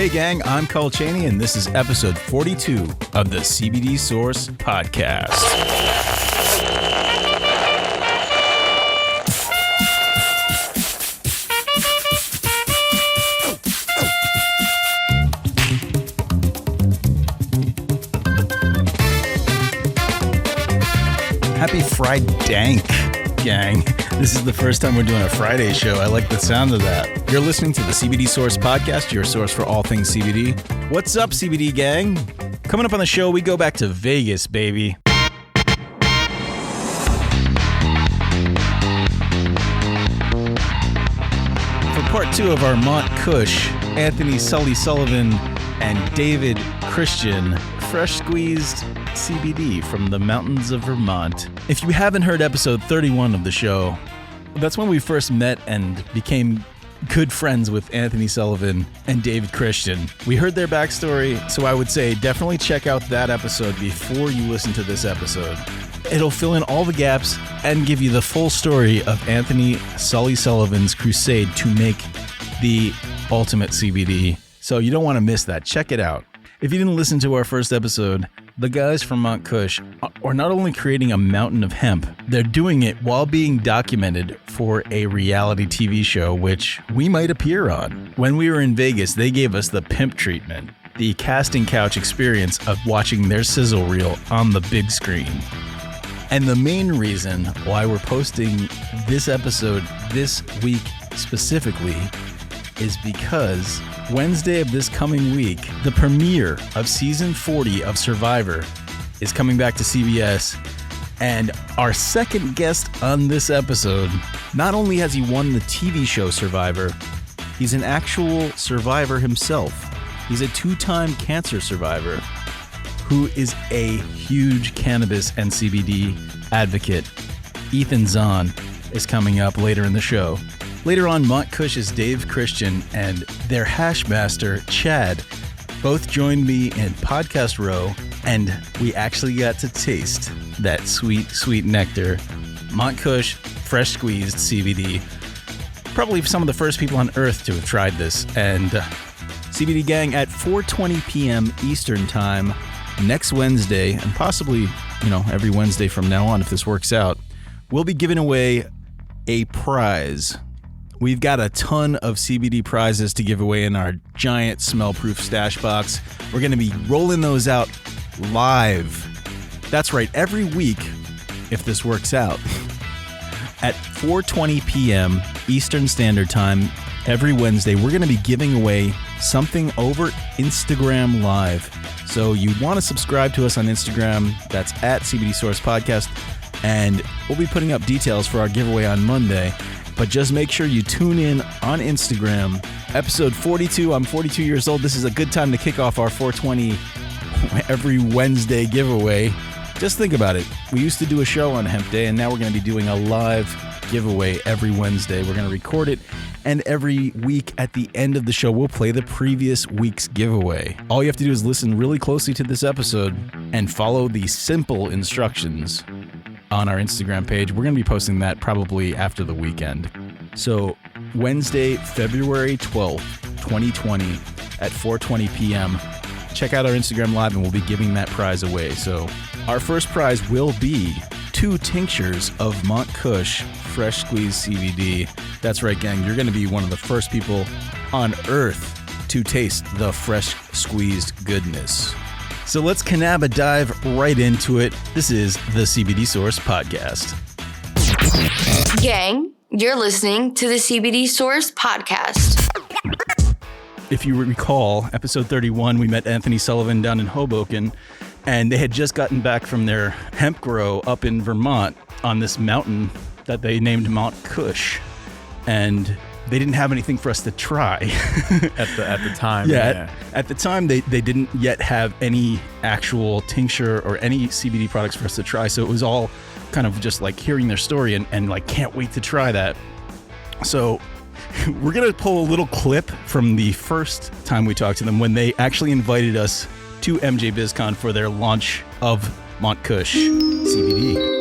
Hey gang, I'm Cole Chaney, and this is episode 42 of the CBD Source Podcast. Happy Friday, gang. This is the first time we're doing a Friday show. I like the sound of that. You're listening to the CBD Source Podcast, your source for all things CBD. What's up, CBD gang? Coming up on the show, we go back to Vegas, baby. For part 2 of our MONTKUSH, Anthony, Sully, Sullivan, and Dave Christian, fresh squeezed CBD from the mountains of Vermont. If you haven't heard episode 31 of the show, that's when we first met and became good friends with Anthony Sullivan and Dave Christian. We heard their backstory, so I would say definitely check out that episode before you listen to this episode. It'll fill in all the gaps and give you the full story of Anthony Sully Sullivan's crusade to make the ultimate CBD. So you don't want to miss that. Check it out. If you didn't listen to our first episode, the guys from MONTKUSH are not only creating a mountain of hemp, they're doing it while being documented for a reality TV show, which we might appear on. When we were in Vegas, they gave us the pimp treatment, the casting couch experience of watching their Sizzlereel on the big screen. And the main reason why we're posting this episode this week specifically is because Wednesday of this coming week, the premiere of season 40 of Survivor is coming back to CBS, and our second guest on this episode, not only has he won the TV show Survivor, he's an actual survivor himself. He's a 2-time cancer survivor who is a huge cannabis and CBD advocate. Ethan Zohn is coming up later in the show. Later on, MONTKUSH's Dave Christian and their hash master, Chad, both joined me in Podcast Row, and we actually got to taste that sweet, sweet nectar. MONTKUSH fresh squeezed CBD. Probably some of the first people on earth to have tried this. And CBD gang, at 4:20 p.m. Eastern time next Wednesday, and possibly, every Wednesday from now on if this works out, we'll be giving away a prize. We've got a ton of CBD prizes to give away in our giant smell-proof stash box. We're going to be rolling those out live. That's right, every week, if this works out, at 4:20 p.m. Eastern Standard Time, every Wednesday, we're going to be giving away something over Instagram Live. So you want to subscribe to us on Instagram. That's at CBD Source Podcast. And we'll be putting up details for our giveaway on Monday. But just make sure you tune in on Instagram. Episode 42, I'm 42 years old. This is a good time to kick off our 420 every Wednesday giveaway. Just think about it. We used to do a show on Hemp Day, and now we're going to be doing a live giveaway every Wednesday. We're going to record it, and every week at the end of the show, we'll play the previous week's giveaway. All you have to do is listen really closely to this episode and follow the simple instructions on our Instagram page. We're going to be posting that probably after the weekend. So Wednesday, February 12th, 2020 at 4:20 p.m. Check out our Instagram Live and we'll be giving that prize away. So our first prize will be 2 tinctures of MONTKUSH fresh squeezed CBD. That's right, gang. You're going to be one of the first people on earth to taste the fresh squeezed goodness. So let's cannabis dive right into it. This is the CBD Source Podcast. Gang, you're listening to the CBD Source Podcast. If you recall, episode 31, we met Anthony Sullivan down in Hoboken, and they had just gotten back from their hemp grow up in Vermont on this mountain that they named MONTKUSH. And they didn't have anything for us to try at the time. At the time, they didn't yet have any actual tincture or any CBD products for us to try. So it was all kind of just like hearing their story and like, can't wait to try that. So we're going to pull a little clip from the first time we talked to them when they actually invited us to MJ BizCon for their launch of MONTKUSH CBD.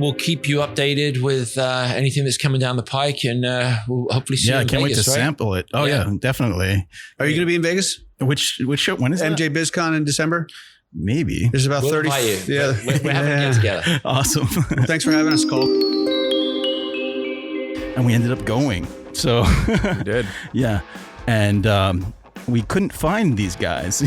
we'll keep you updated with anything that's coming down the pike, and we'll hopefully see you in I can't Vegas, wait to right? sample it. Oh yeah, definitely. Are you going to be in Vegas? Which show? When is MJ BizCon in December? Maybe. There's about We'll 30. invite you. Yeah. We're having a get together. Awesome. Well, thanks for having us, Cole. And we ended up going. So We did. yeah. And we couldn't find these guys.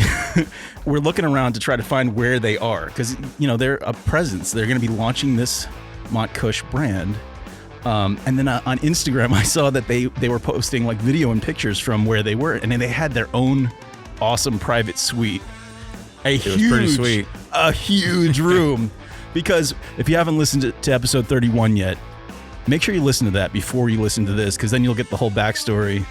We're looking around to try to find where they are because, they're a presence. They're going to be launching this MONTKUSH brand. And then on Instagram, I saw that they were posting like video and pictures from where they were. And then they had their own awesome private suite. It was pretty sweet. A huge room. Because if you haven't listened to episode 31 yet, make sure you listen to that before you listen to this, because then you'll get the whole backstory.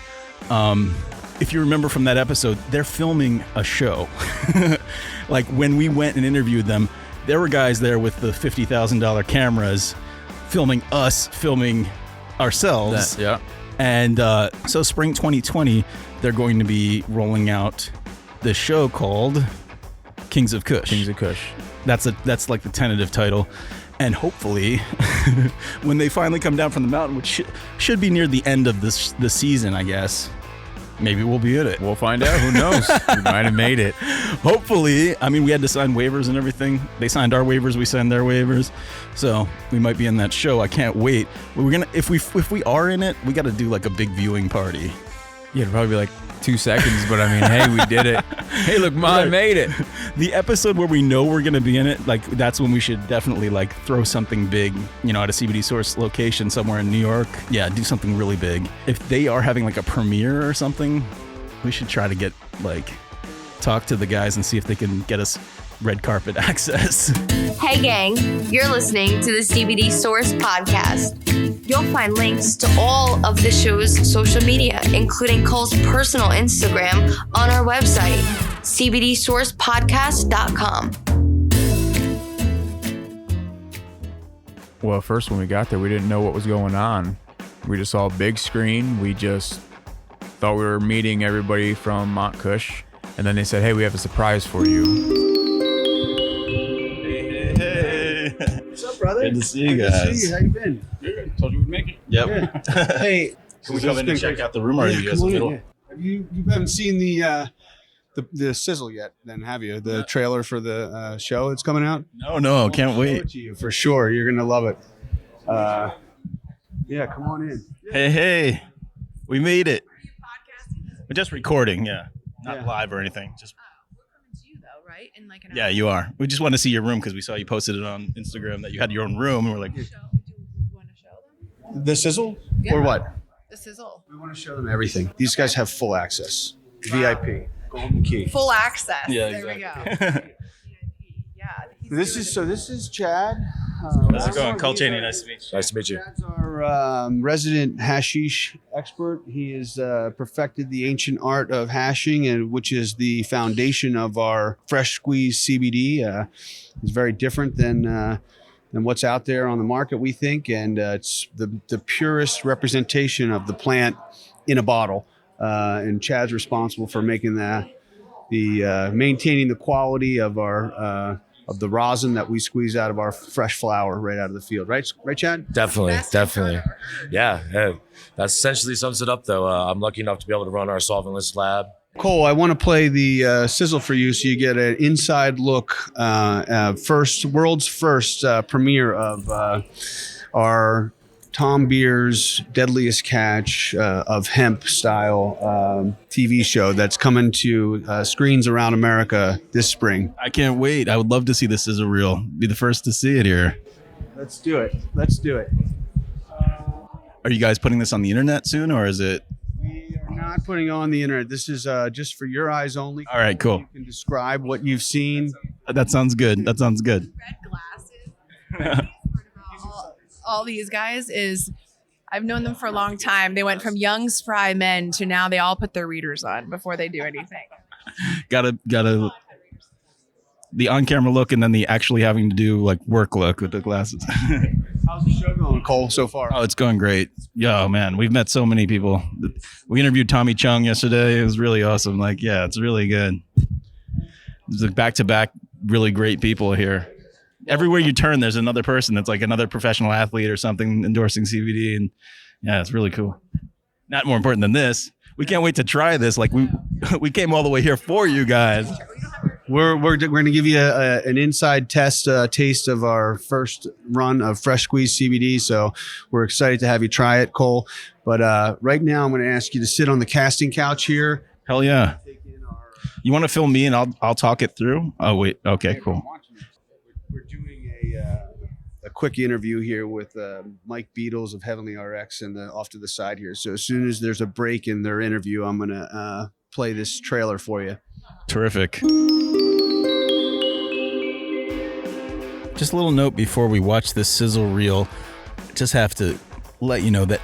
If you remember from that episode, they're filming a show. Like when we went and interviewed them, there were guys there with the $50,000 cameras filming us, filming ourselves. Yeah. And so spring 2020, they're going to be rolling out this show called Kings of KUSH. Kings of KUSH. That's like the tentative title. And hopefully, when they finally come down from the mountain, which should be near the end of the season, I guess, maybe we'll be in it. We'll find out. Who knows? We might have made it. Hopefully. I mean, we had to sign waivers and everything. They signed our waivers. We signed their waivers. So we might be in that show. I can't wait. But we're gonna if we are in it, we got to do like a big viewing party. Yeah, it'd probably be like 2 seconds, but I mean, hey, we did it. Hey, look, Mom made it. The episode where we know we're going to be in it, like that's when we should definitely like throw something big, at a CBD Source location somewhere in New York. Yeah, do something really big. If they are having like a premiere or something, we should try to get talk to the guys and see if they can get us red carpet access. Hey gang, you're listening to the CBD Source Podcast. You'll find links to all of the show's social media, including Cole's personal Instagram, on our website, cbdsourcepodcast.com. Well, first when we got there, we didn't know what was going on. We just saw a big screen. We just thought we were meeting everybody from MONTKUSH. And then they said, hey, we have a surprise for you. What's up, brother? Good to see you guys. Good to see you. How you been? Good. Told you we'd make it. Yep. Yeah. Hey, Can we come in and check out the room? Or are you guys in the middle? Have you haven't seen the sizzle yet? Then have you? The trailer for the show that's coming out? No, can't I'll show wait. it to you for sure. You're gonna love it. Yeah, come on in. Hey, we made it. We're just recording, yeah. Not Yeah. live or anything. Just We're coming to you though, right? In like an yeah, you are. We just want to see your room because we saw you posted it on Instagram that you had your own room, and we're like, show. Do you want to show them The sizzle Yeah. or what? the sizzle? We want to show them everything. These guys have full access, VIP, golden key. Full access. Yeah, there we exactly. go. Yeah. This is Chad. how's it going? Cole Cheney, nice to meet you. Nice to meet you. Chad's our resident hashish expert. He has perfected the ancient art of hashing, and which is the foundation of our fresh squeezed CBD. It's very different than what's out there on the market, we think, and it's the purest representation of the plant in a bottle. And Chad's responsible for making the maintaining the quality of our of the rosin that we squeeze out of our fresh flower right out of the field. Right, Chad? Definitely. Best Yeah. That essentially sums it up, though. I'm lucky enough to be able to run our solventless lab. Cole, I want to play the sizzle for you so you get an inside look, world's first premiere of our Thom Beers Deadliest Catch of hemp style TV show that's coming to screens around America this spring. I can't wait. I would love to see this Sizzlereel. Be the first to see it here. Let's do it. Let's do it. Are you guys putting this on the internet soon, or is it? We are not putting on the internet. This is just for your eyes only. All right, cool. You can describe what you've seen. That sounds good. That sounds good. Red glasses. All these guys is I've known them for a long time. They went from young spry men to now they all put their readers on before they do anything. Gotta the on-camera look and then the actually having to do like work look with the glasses. How's the show going, Cole, so far? Oh, it's going great. Yo, man, we've met so many people. We interviewed Tommy Chung yesterday. It was really awesome. Like, yeah, it's really good. It's like back-to-back really great people here. everywhere you turn, there's another person that's like another professional athlete or something endorsing CBD. And yeah, it's really cool. Not more important than this. We can't wait to try this. Like we came all the way here for you guys. We're going to give you an inside taste of our first run of fresh squeezed CBD. So we're excited to have you try it, Cole. But right now I'm going to ask you to sit on the casting couch here. Hell yeah. You want to film me and I'll talk it through? Oh, wait. Okay, cool. We're doing a quick interview here with Mike Beatles of Heavenly RX and off to the side here. So as soon as there's a break in their interview, I'm going to play this trailer for you. Terrific. Just a little note before we watch this sizzle reel. Just have to let you know that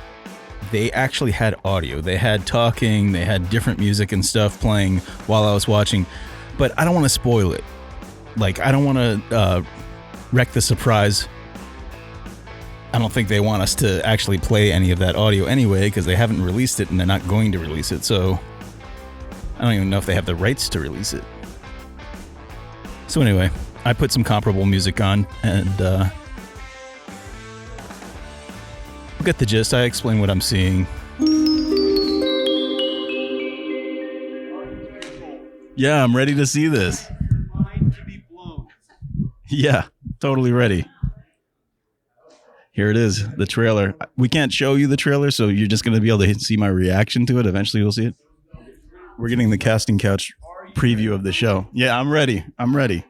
they actually had audio. They had talking, they had different music and stuff playing while I was watching, but I don't want to spoil it. Like, I don't want to wreck the surprise. I don't think they want us to actually play any of that audio anyway, because they haven't released it and they're not going to release it. So I don't even know if they have the rights to release it. So anyway, I put some comparable music on and get the gist. I explain what I'm seeing. Yeah, I'm ready to see this. Mind to be blown. Yeah, totally ready. Here it is, the trailer. We can't show you the trailer, so you're just going to be able to see my reaction to it. Eventually, you'll see it. We're getting the casting couch preview of the show. Yeah, I'm ready. I'm ready.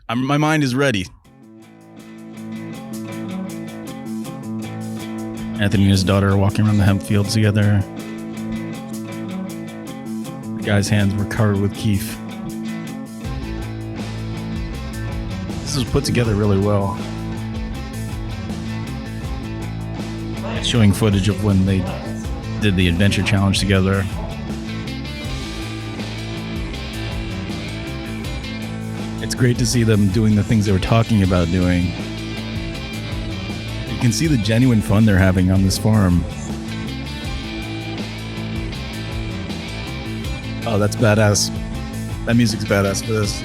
My mind is ready. Anthony and his daughter are walking around the hemp field together. The guy's hands were covered with keef. This is put together really well. Showing footage of when they did the adventure challenge together. It's great to see them doing the things they were talking about doing. You can see the genuine fun they're having on this farm. Oh, that's badass. That music's badass for this.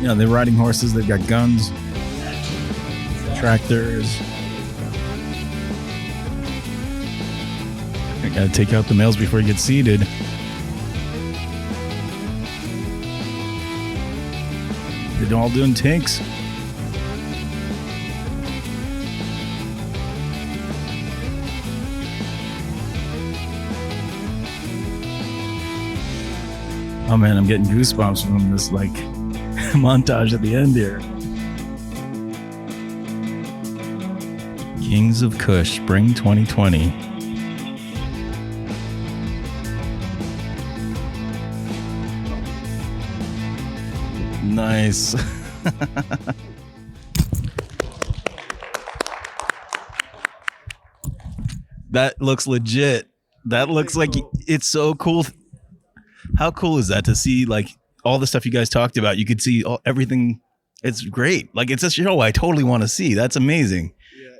You know, they're riding horses, they've got guns, tractors. I gotta take out the males before he gets seated. They're all doing tinks. Oh man, I'm getting goosebumps from this like montage at the end here. Kings of Kush, Spring 2020. Nice. That looks legit. That looks like it's so cool. How cool is that to see like all the stuff you guys talked about? You could see everything. It's great. Like it's a show I totally want to see. That's amazing.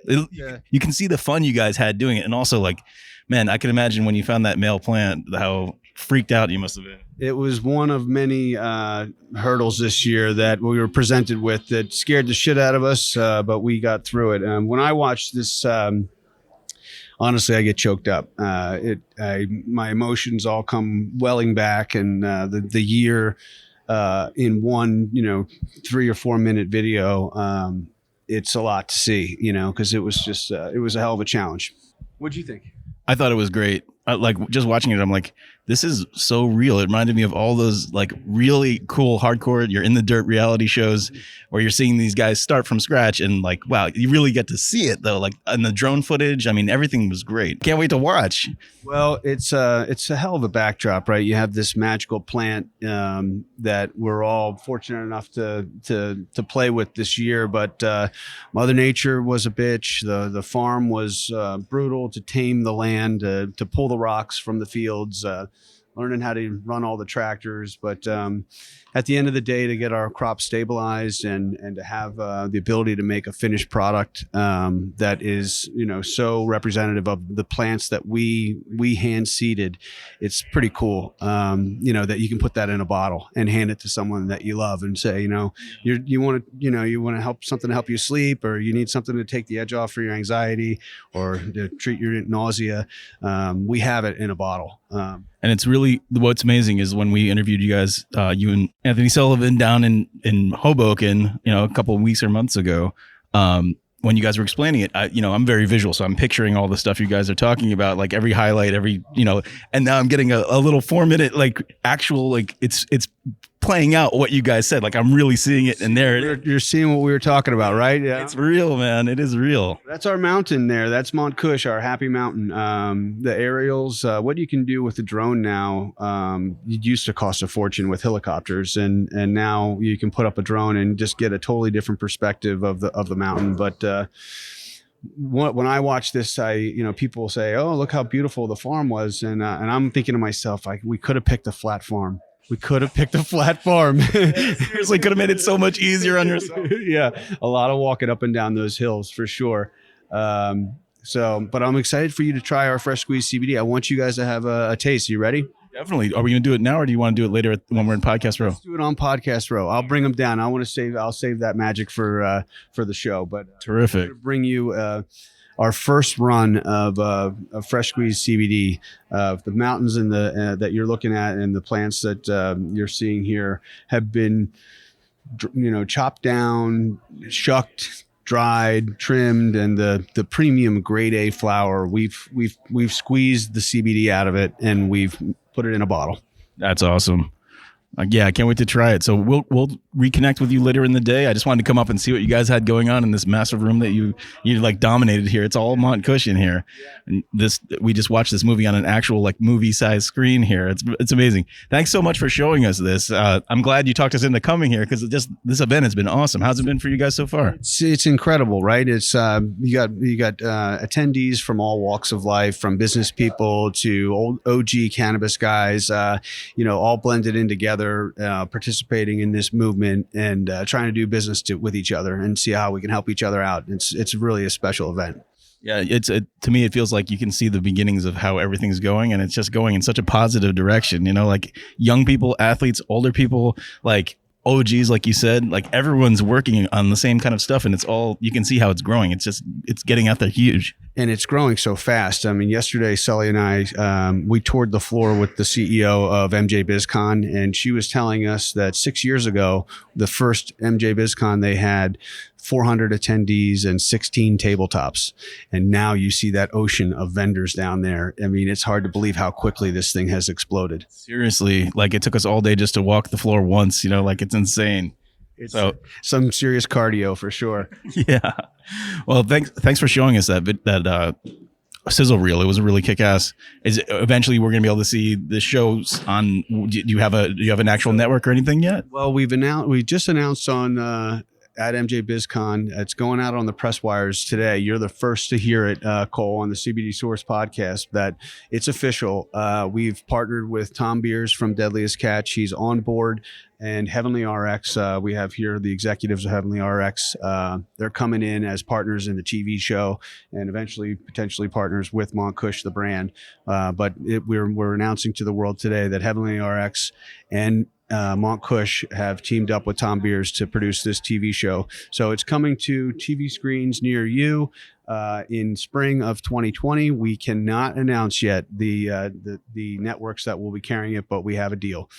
Yeah. You can see the fun you guys had doing it. And also like, man, I can imagine when you found that male plant, how freaked out you must have been. It was one of many hurdles this year that we were presented with that scared the shit out of us, but we got through it. When I watched this, honestly, I get choked up. My emotions all come welling back, and the year in one, 3 or 4 minute video, it's a lot to see, because it was just it was a hell of a challenge. What'd you think? I thought it was great. Like just watching it, I'm like, this is so real. It reminded me of all those like really cool hardcore, you're in the dirt reality shows where you're seeing these guys start from scratch and like, wow, you really get to see it though. Like in the drone footage, I mean, everything was great. Can't wait to watch. Well, it's a hell of a backdrop, right? You have this magical plant that we're all fortunate enough to play with this year, but Mother Nature was a bitch. The farm was brutal to tame the land, to pull the rocks from the fields. learning how to run all the tractors. But at the end of the day, to get our crop stabilized and to have the ability to make a finished product that is, so representative of the plants that we hand seeded, it's pretty cool. That you can put that in a bottle and hand it to someone that you love and say, you want to help something to help you sleep, or you need something to take the edge off for your anxiety or to treat your nausea. We have it in a bottle. And it's really, what's amazing is when we interviewed you guys, you and Anthony Sullivan down in Hoboken, a couple of weeks or months ago, when you guys were explaining it, I'm very visual. So I'm picturing all the stuff you guys are talking about, like every highlight, and now I'm getting a little 4-minute, actual, it's playing out what you guys said. Like I'm really seeing it in there. You're seeing what we were talking about, right? Yeah. It's real, man. It is real. That's our mountain there. That's MONTKUSH, our happy mountain. The aerials, what you can do with the drone now, it used to cost a fortune with helicopters, and now you can put up a drone and just get a totally different perspective of the mountain. But when I watch this, people say, "Oh, look how beautiful the farm was," and I'm thinking to myself, we could have picked a flat farm. We could have picked a flat farm. Seriously, could have made it so much easier on yourself. Yeah, a lot of walking up and down those hills for sure. But I'm excited for you to try our fresh squeezed CBD. I want you guys to have a taste. You ready? Definitely. Are we going to do it now, or do you want to do it later when we're in Podcast Row? Let's do it on Podcast Row. I'll bring them down. I'll save that magic for the show. But terrific. I'm gonna bring you our first run of fresh squeezed CBD. The mountains and that you're looking at and the plants that you're seeing here have been, chopped down, shucked, dried, trimmed, and the premium grade A flower. We've squeezed the CBD out of it and we've put it in a bottle. That's awesome. Yeah, I can't wait to try it. So we'll reconnect with you later in the day. I just wanted to come up and see what you guys had going on in this massive room that you dominated here. It's all MONTKUSH in here. And we just watched this movie on an actual movie size screen here. It's amazing. Thanks so much for showing us this. I'm glad you talked us into coming here because this event has been awesome. How's it been for you guys so far? It's incredible, right? It's you got attendees from all walks of life, from business people to old OG cannabis guys, all blended in together. Participating in this movement and trying to do business with each other and see how we can help each other out. It's really a special event. Yeah, to me, it feels like you can see the beginnings of how everything's going, and it's just going in such a positive direction. Young people, athletes, older people, OGs, like you said, everyone's working on the same kind of stuff, and it's all, you can see how it's growing. It's getting out there huge. And it's growing so fast. I mean, yesterday, Sully and I, we toured the floor with the CEO of MJ BizCon, and she was telling us that 6 years ago, the first MJ BizCon, they had 400 attendees and 16 tabletops. And now you see that ocean of vendors down there. I mean, it's hard to believe how quickly this thing has exploded. Seriously, it took us all day just to walk the floor once, it's insane. It's some serious cardio for sure. Yeah. Well, thanks for showing us that Sizzlereel. It was really kick-ass. Eventually we're going to be able to see the shows on, do you have an actual network or anything yet? Well, we just announced on at MJ BizCon. It's going out on the press wires today. You're the first to hear it, Cole, on the CBD Source podcast, that it's official. We've partnered with Thom Beers from Deadliest Catch. He's on board. And Heavenly RX, we have here the executives of Heavenly RX. They're coming in as partners in the TV show and eventually potentially partners with MONTKUSH, the brand. But we're announcing to the world today that Heavenly RX and MONTKUSH have teamed up with Thom Beers to produce this TV show. So it's coming to TV screens near you in spring of 2020. We cannot announce yet the networks that will be carrying it, but we have a deal.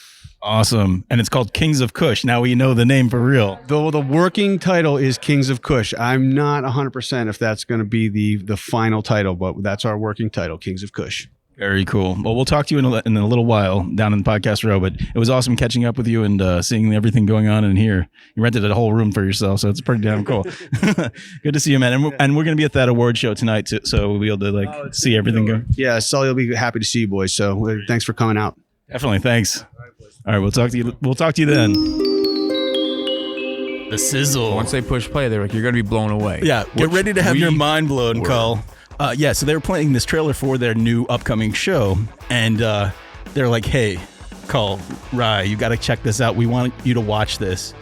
Awesome. And it's called Kings of KUSH. Now we know the name for real. Though the working title is Kings of KUSH. I'm not 100% if that's going to be the final title, but that's our working title, Kings of KUSH. Very cool. Well, we'll talk to you in a little while down in Podcast Row, but it was awesome catching up with you and seeing everything going on in here. You rented a whole room for yourself, so it's pretty damn cool. Good to see you, man. And we're going to be at that award show tonight, too, so we'll be able to see everything go. Yeah, Sully will be happy to see you boys, so thanks for coming out. Definitely, thanks. All right, we'll talk to you. We'll talk to you then. The sizzle. Once they push play, they're like, you're going to be blown away. Yeah, get ready to have your mind blown, Cole. So they were playing this trailer for their new upcoming show, and they're like, hey, call Rye, you got to check this out. We want you to watch this.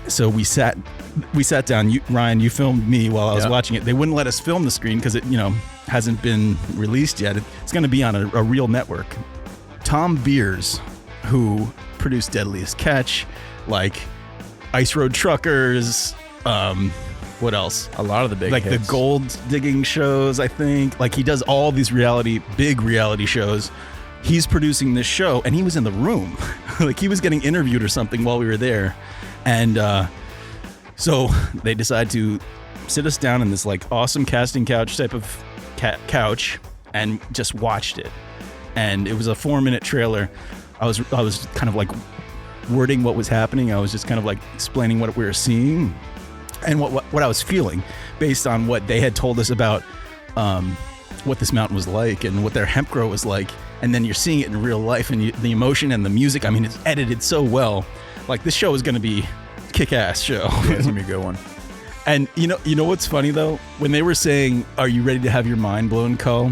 So we sat down. Ryan, you filmed me while I was watching it. They wouldn't let us film the screen because it, hasn't been released yet. It's going to be on a real network. Thom Beers, who produced Deadliest Catch, like Ice Road Truckers, what else? A lot of the big like hits. The gold digging shows, I think. Like he does all these big reality shows. He's producing this show, and he was in the room. Like he was getting interviewed or something while we were there. And so they decide to sit us down in this like awesome casting couch type of couch and just watched it. And it was a 4-minute trailer. I was kind of like wording what was happening. I was just kind of like explaining what we were seeing and what I was feeling based on what they had told us about what this mountain was like and what their hemp grow was like. And then you're seeing it in real life, and the emotion and the music. I mean, it's edited so well. Like this show is going to be a kick-ass show. Yeah, it's gonna be a good one. And you know what's funny though? When they were saying, "Are you ready to have your mind blown, Cole?"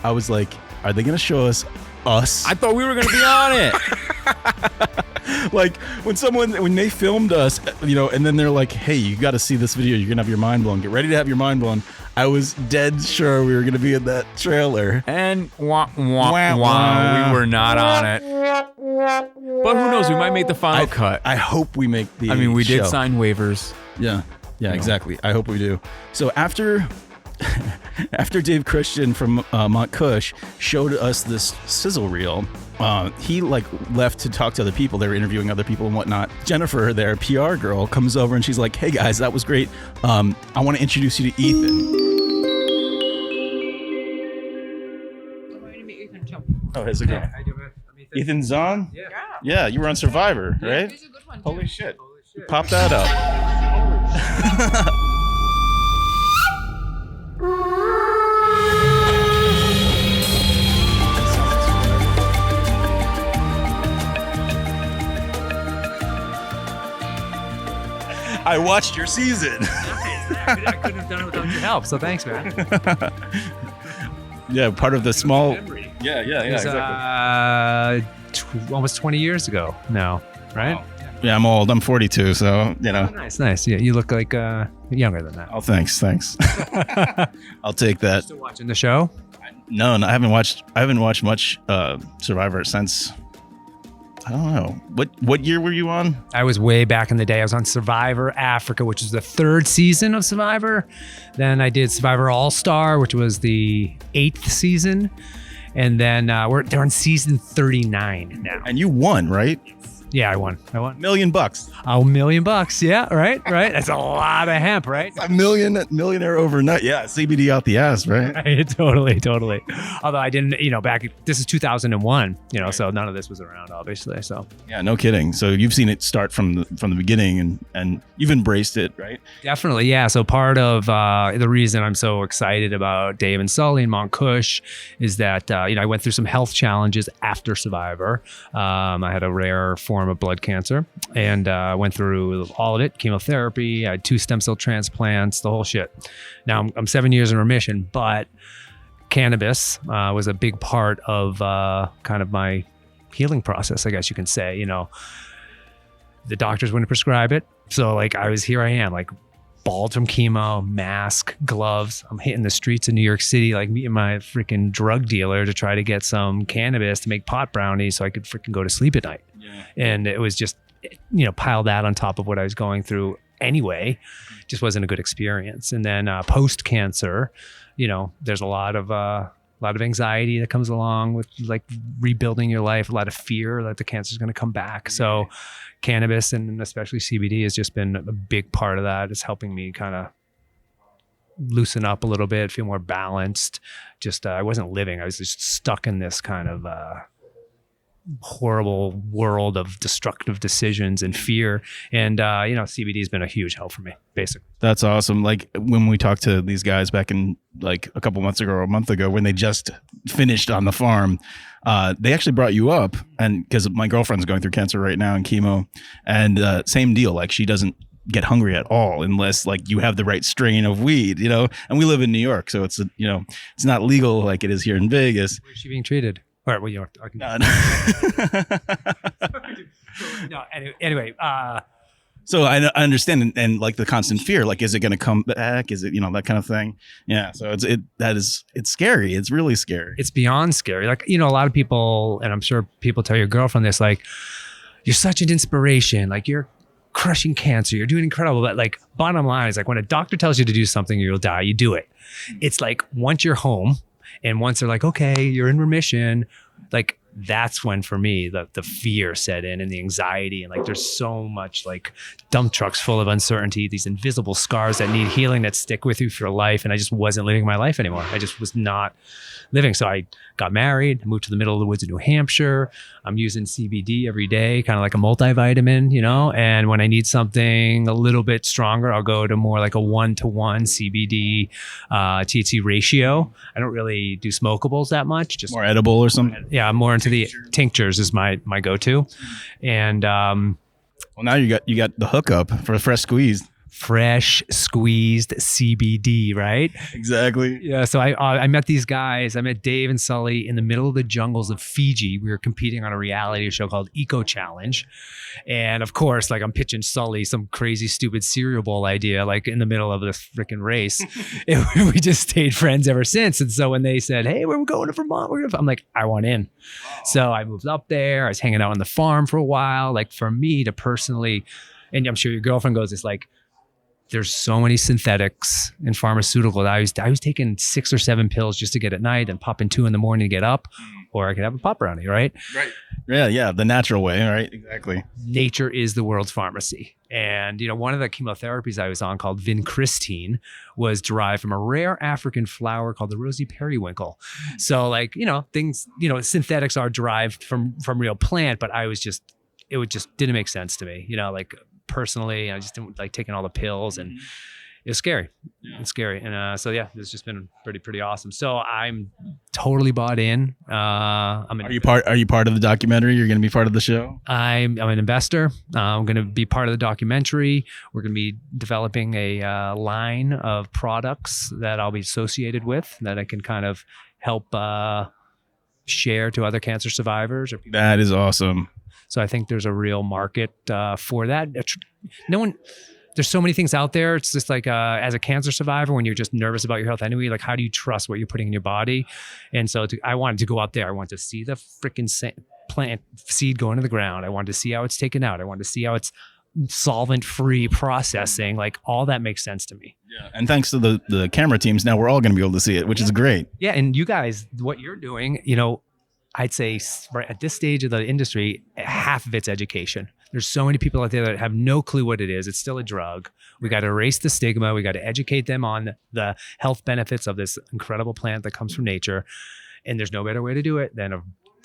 I was like, "Are they going to show us?" I thought we were gonna be on it. Like when they filmed us, and then they're like, "Hey, you got to see this video. You're gonna have your mind blown. Get ready to have your mind blown." I was dead sure we were gonna be in that trailer. And we were not on it. But who knows? We might make the final cut. I hope we make the. I mean, we did show. sign waivers. Yeah, exactly. I hope we do. So after Dave Christian from MONTKUSH showed us this Sizzlereel, he left to talk to other people. They were interviewing other people and whatnot. Jennifer, their PR girl, comes over and she's like, "Hey guys, that was great. I want to introduce you to Ethan." Oh, how's it going? Ethan Zohn? Yeah, you were on Survivor, right? He's a good one, Holy shit. Pop that up. I watched your season. I couldn't have done it without your help, so thanks, man. Yeah, part of the small. Yeah, It was, almost 20 years ago now, right? Wow. Yeah, I'm old. I'm 42, so Nice. Yeah, you look like younger than that. Oh, thanks. I'll take that. Still watching the show? No, I haven't watched much Survivor since. I don't know. What year were you on? I was way back in the day. I was on Survivor Africa, which was the 3rd season of Survivor. Then I did Survivor All-Star, which was the 8th season. And then they're on season 39 now. And you won, right? Yeah, I won. $1 million. $1 million. Yeah, right. That's a lot of hemp, right? A millionaire overnight. Yeah, CBD out the ass, right? Right, totally. Although I didn't, this is 2001, so none of this was around, obviously. So yeah, no kidding. So you've seen it start from the beginning, and you've embraced it, right? Definitely, yeah. So part of the reason I'm so excited about Dave and Sully and MONTKUSH is that I went through some health challenges after Survivor. I had a rare form of blood cancer and went through all of it, chemotherapy. I had 2 stem cell transplants, the whole shit. Now I'm 7 years in remission, but cannabis was a big part of kind of my healing process, I guess you can say. The doctors wouldn't prescribe it, so I am bald from chemo, mask, gloves. I'm hitting the streets of New York City, meeting my freaking drug dealer to try to get some cannabis to make pot brownies so I could freaking go to sleep at night. Yeah. And it was just, pile that on top of what I was going through anyway. Just wasn't a good experience. And then post cancer, there's a lot of anxiety that comes along with rebuilding your life, a lot of fear that the cancer is going to come back. So cannabis and especially CBD has just been a big part of that. It's helping me kind of loosen up a little bit, feel more balanced. Just I wasn't living. I was just stuck in this kind of horrible world of destructive decisions and fear. And, CBD has been a huge help for me, basically. That's awesome. When we talked to these guys back in a couple months ago or a month ago, when they just finished on the farm, they actually brought you up, and because my girlfriend's going through cancer right now and chemo, and same deal. She doesn't get hungry at all unless you have the right strain of weed, and we live in New York, so it's it's not legal like it is here in Vegas. Where's she being treated? All right. Well, you know, I can. No. Anyway. So I understand, and like the constant fear, like, is it going to come back? Is it, you know, that kind of thing? Yeah. So it's scary. It's really scary. It's beyond scary. Like, you know, a lot of people, and I'm sure people tell your girlfriend this, like, you're such an inspiration. Like, you're crushing cancer. You're doing incredible. But like, bottom line is, like, when a doctor tells you to do something, you'll die, you do it. It's like, once you're home and once they're like, okay, you're in remission, like, that's when for me the fear set in and the anxiety, and like there's so much like dump trucks full of uncertainty, these invisible scars that need healing that stick with you for life. And I just wasn't living my life anymore. I just was not living. So I got married, moved to the middle of the woods of New Hampshire. I'm using CBD every day, kind of like a multivitamin, you know, and when I need something a little bit stronger, I'll go to more like a 1-to-1 CBD THC ratio. I don't really do smokables that much, just more edible or something. Yeah, I'm more into the tinctures is my go-to. And well, now you got the hookup for fresh squeezed CBD, right? Exactly. Yeah. So I met these guys. I met Dave and Sully in the middle of the jungles of Fiji. We were competing on a reality show called Eco Challenge. And of course, like, I'm pitching Sully some crazy, stupid cereal bowl idea, like in the middle of this freaking race. And we just stayed friends ever since. And so when they said, hey, we're going to Vermont, I'm like, I want in. So I moved up there. I was hanging out on the farm for a while. Like, for me to personally, and I'm sure your girlfriend goes, it's like, there's so many synthetics and pharmaceuticals. I was taking 6 or 7 pills just to get at night and popping 2 in the morning to get up, or I could have a pop brownie, right? Right. Yeah. The natural way. Right. Exactly. Nature is the world's pharmacy. And, you know, one of the chemotherapies I was on, called vincristine, was derived from a rare African flower called the rosy periwinkle. So, like, you know, things, you know, synthetics are derived from real plant, but it just didn't make sense to me, you know, like, personally, I just didn't like taking all the pills, and it was scary. Yeah. It's scary. And so yeah, it's just been pretty awesome. So I'm totally bought in. Are you part of the documentary? You're going to be part of the show? I'm an investor. I'm going to be part of the documentary. We're going to be developing a line of products that I'll be associated with, that I can kind of help share to other cancer survivors. That is awesome. So I think there's a real market for that. There's so many things out there. It's just like, as a cancer survivor, when you're just nervous about your health anyway, like, how do you trust what you're putting in your body? And so I wanted to go out there. I wanted to see the freaking plant seed go into the ground. I wanted to see how it's taken out. I wanted to see how it's solvent-free processing. Like, all that makes sense to me. Yeah. And thanks to the camera teams, now we're all going to be able to see it, which is great. Yeah. And you guys, what you're doing, you know, I'd say right at this stage of the industry, half of it's education. There's so many people out there that have no clue what it is. It's still a drug. We got to erase the stigma. We got to educate them on the health benefits of this incredible plant that comes from nature. And there's no better way to do it than a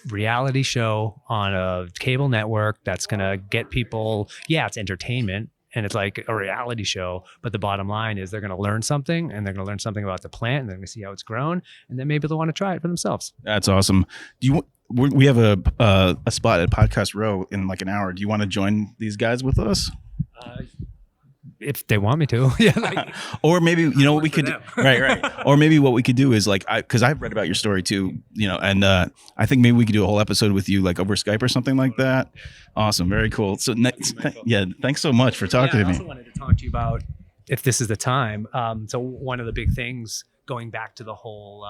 reality show on a cable network that's going to get people, yeah, it's entertainment, and it's like a reality show, but the bottom line is they're going to learn something, and they're going to learn something about the plant, and they're going to see how it's grown, and then maybe they'll want to try it for themselves. That's awesome. We have a spot at Podcast Row in like an hour. Do you want to join these guys with us? If they want me to. Yeah. Or maybe, you know what we could do? Right. Or maybe what we could do is like, because I've read about your story too, you know, and I think maybe we could do a whole episode with you, like over Skype or something like that. Awesome. Very cool. So thanks so much for talking to me. I also wanted to talk to you about, if this is the time. So one of the big things, going back to the whole,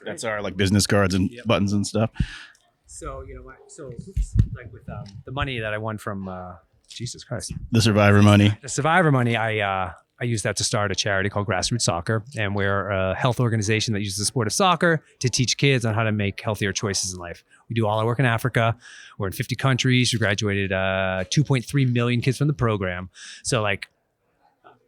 that's our like business cards and buttons and stuff. So, you know, like with the money that I won from, Jesus Christ. The survivor money, I use that to start a charity called Grassroots Soccer. And we're a health organization that uses the sport of soccer to teach kids on how to make healthier choices in life. We do all our work in Africa. We're in 50 countries. We graduated 2.3 million kids from the program. So like,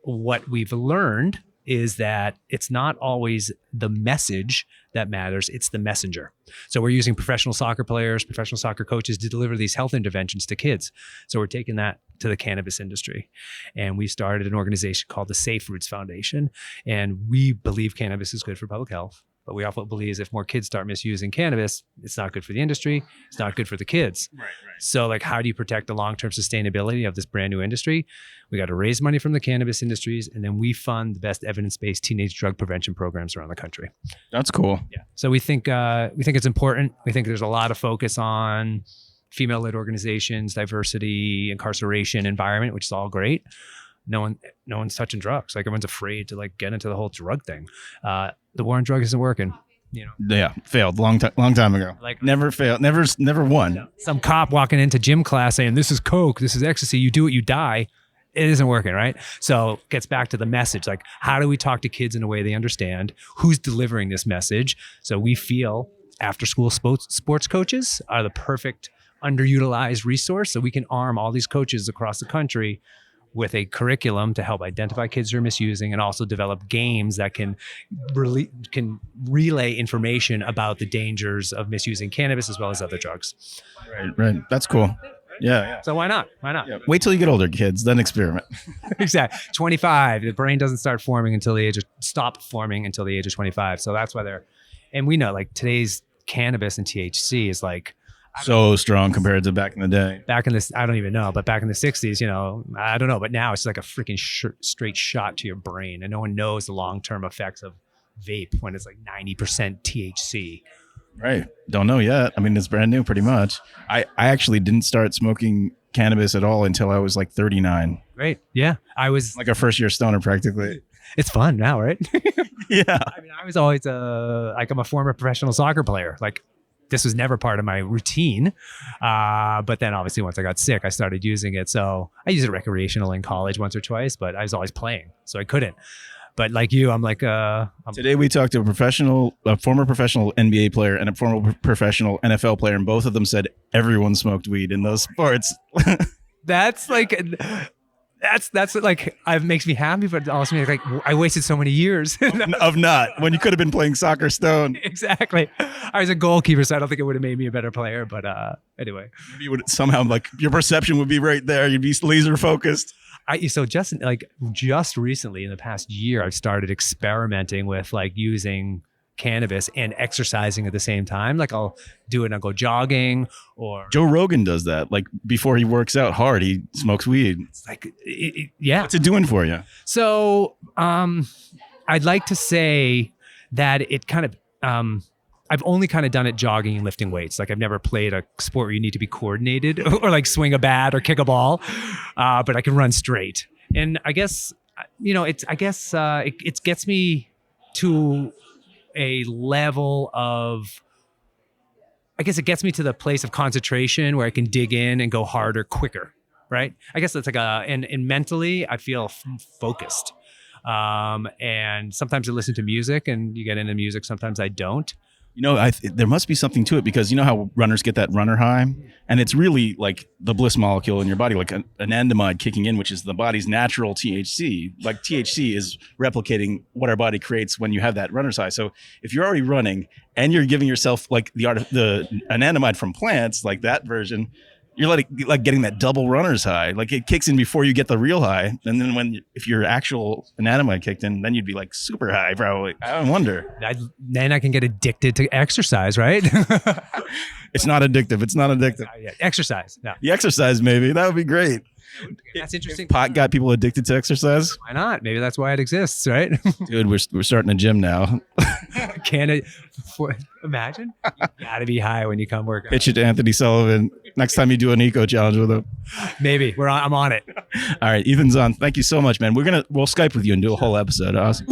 what we've learned is that it's not always the message that matters, it's the messenger. So we're using professional soccer players, professional soccer coaches to deliver these health interventions to kids. So we're taking that to the cannabis industry. And we started an organization called the Safe Roots Foundation. And we believe cannabis is good for public health. But we also believe if more kids start misusing cannabis, it's not good for the industry. It's not good for the kids. Right. So like, how do you protect the long-term sustainability of this brand new industry? We got to raise money from the cannabis industries, and then we fund the best evidence-based teenage drug prevention programs around the country. That's cool. Yeah. So we think it's important. We think there's a lot of focus on female-led organizations, diversity, incarceration, environment, which is all great. No one's touching drugs. Like everyone's afraid to like get into the whole drug thing. The war on drugs isn't working. You know. Yeah, failed long time ago. Like never failed, never won. Some cop walking into gym class saying, "This is coke, this is ecstasy. You do it, you die." It isn't working, right? So it gets back to the message. Like, how do we talk to kids in a way they understand? Who's delivering this message? So we feel after-school sports coaches are the perfect underutilized resource. So we can arm all these coaches across the country with a curriculum to help identify kids who are misusing, and also develop games that can relay information about the dangers of misusing cannabis as well as other drugs. Right. That's cool. Yeah. So why not? Yeah. Wait till you get older, kids, then experiment. Exactly. 25, the brain doesn't start forming until the age of 25. So that's why and we know like today's cannabis and THC is like, so strong compared to back in the day. Back in this, I don't even know, but back in the 60s, I don't know, but now it's like a freaking straight shot to your brain, and no one knows the long-term effects of vape when it's like 90% THC. Right. Don't know yet. I mean, it's brand new pretty much. I actually didn't start smoking cannabis at all until I was like 39. Great. Yeah. I was like a first year stoner practically. It's fun now, right? Yeah. I mean, I was always I'm a former professional soccer player. Like, this was never part of my routine. But then obviously once I got sick, I started using it. So I used it recreational in college once or twice, but I was always playing, so I couldn't. But like you, I'm like, today we talked to a former professional NBA player and a former professional NFL player, and both of them said everyone smoked weed in those sports. That's like, it makes me happy, but it also makes like I wasted so many years of not, when you could have been playing soccer stone. Exactly. I was a goalkeeper, so I don't think it would have made me a better player. But anyway, maybe you would somehow, like, your perception would be right there. You'd be laser focused. Just recently in the past year, I've started experimenting with like using cannabis and exercising at the same time. Like I'll do it and I'll go jogging, or Joe Rogan does that. Like before he works out hard, he smokes weed. It's like, yeah. What's it doing for you? So I'd like to say that it kind of, I've only kind of done it jogging and lifting weights. Like I've never played a sport where you need to be coordinated or like swing a bat or kick a ball, but I can run straight. And I guess, it gets me to a level of, I guess it gets me to the place of concentration where I can dig in and go harder, quicker, right? I guess it's like and mentally I feel focused. And sometimes I listen to music and you get into music. Sometimes I don't. There must be something to it, because you know how runners get that runner high, and it's really like the bliss molecule in your body, like an anandamide kicking in, which is the body's natural THC. Like THC is replicating what our body creates when you have that runner's high. So if you're already running and you're giving yourself like the anandamide from plants, like that version, you're like getting that double runner's high. Like it kicks in before you get the real high. And then if your actual anandamide kicked in, then you'd be like super high probably. I wonder. Then I can get addicted to exercise, right? It's not addictive. Exercise. No. The exercise, maybe. That would be great. That's interesting. If pot got people addicted to exercise. Why not? Maybe that's why it exists, right? Dude, we're starting a gym now. Imagine? You gotta be high when you come work out. Pitch it to Anthony Sullivan. Next time you do an eco challenge with him. Maybe. I'm on it. All right, Ethan's on. Thank you so much, man. We'll Skype with you and do a whole episode. Awesome.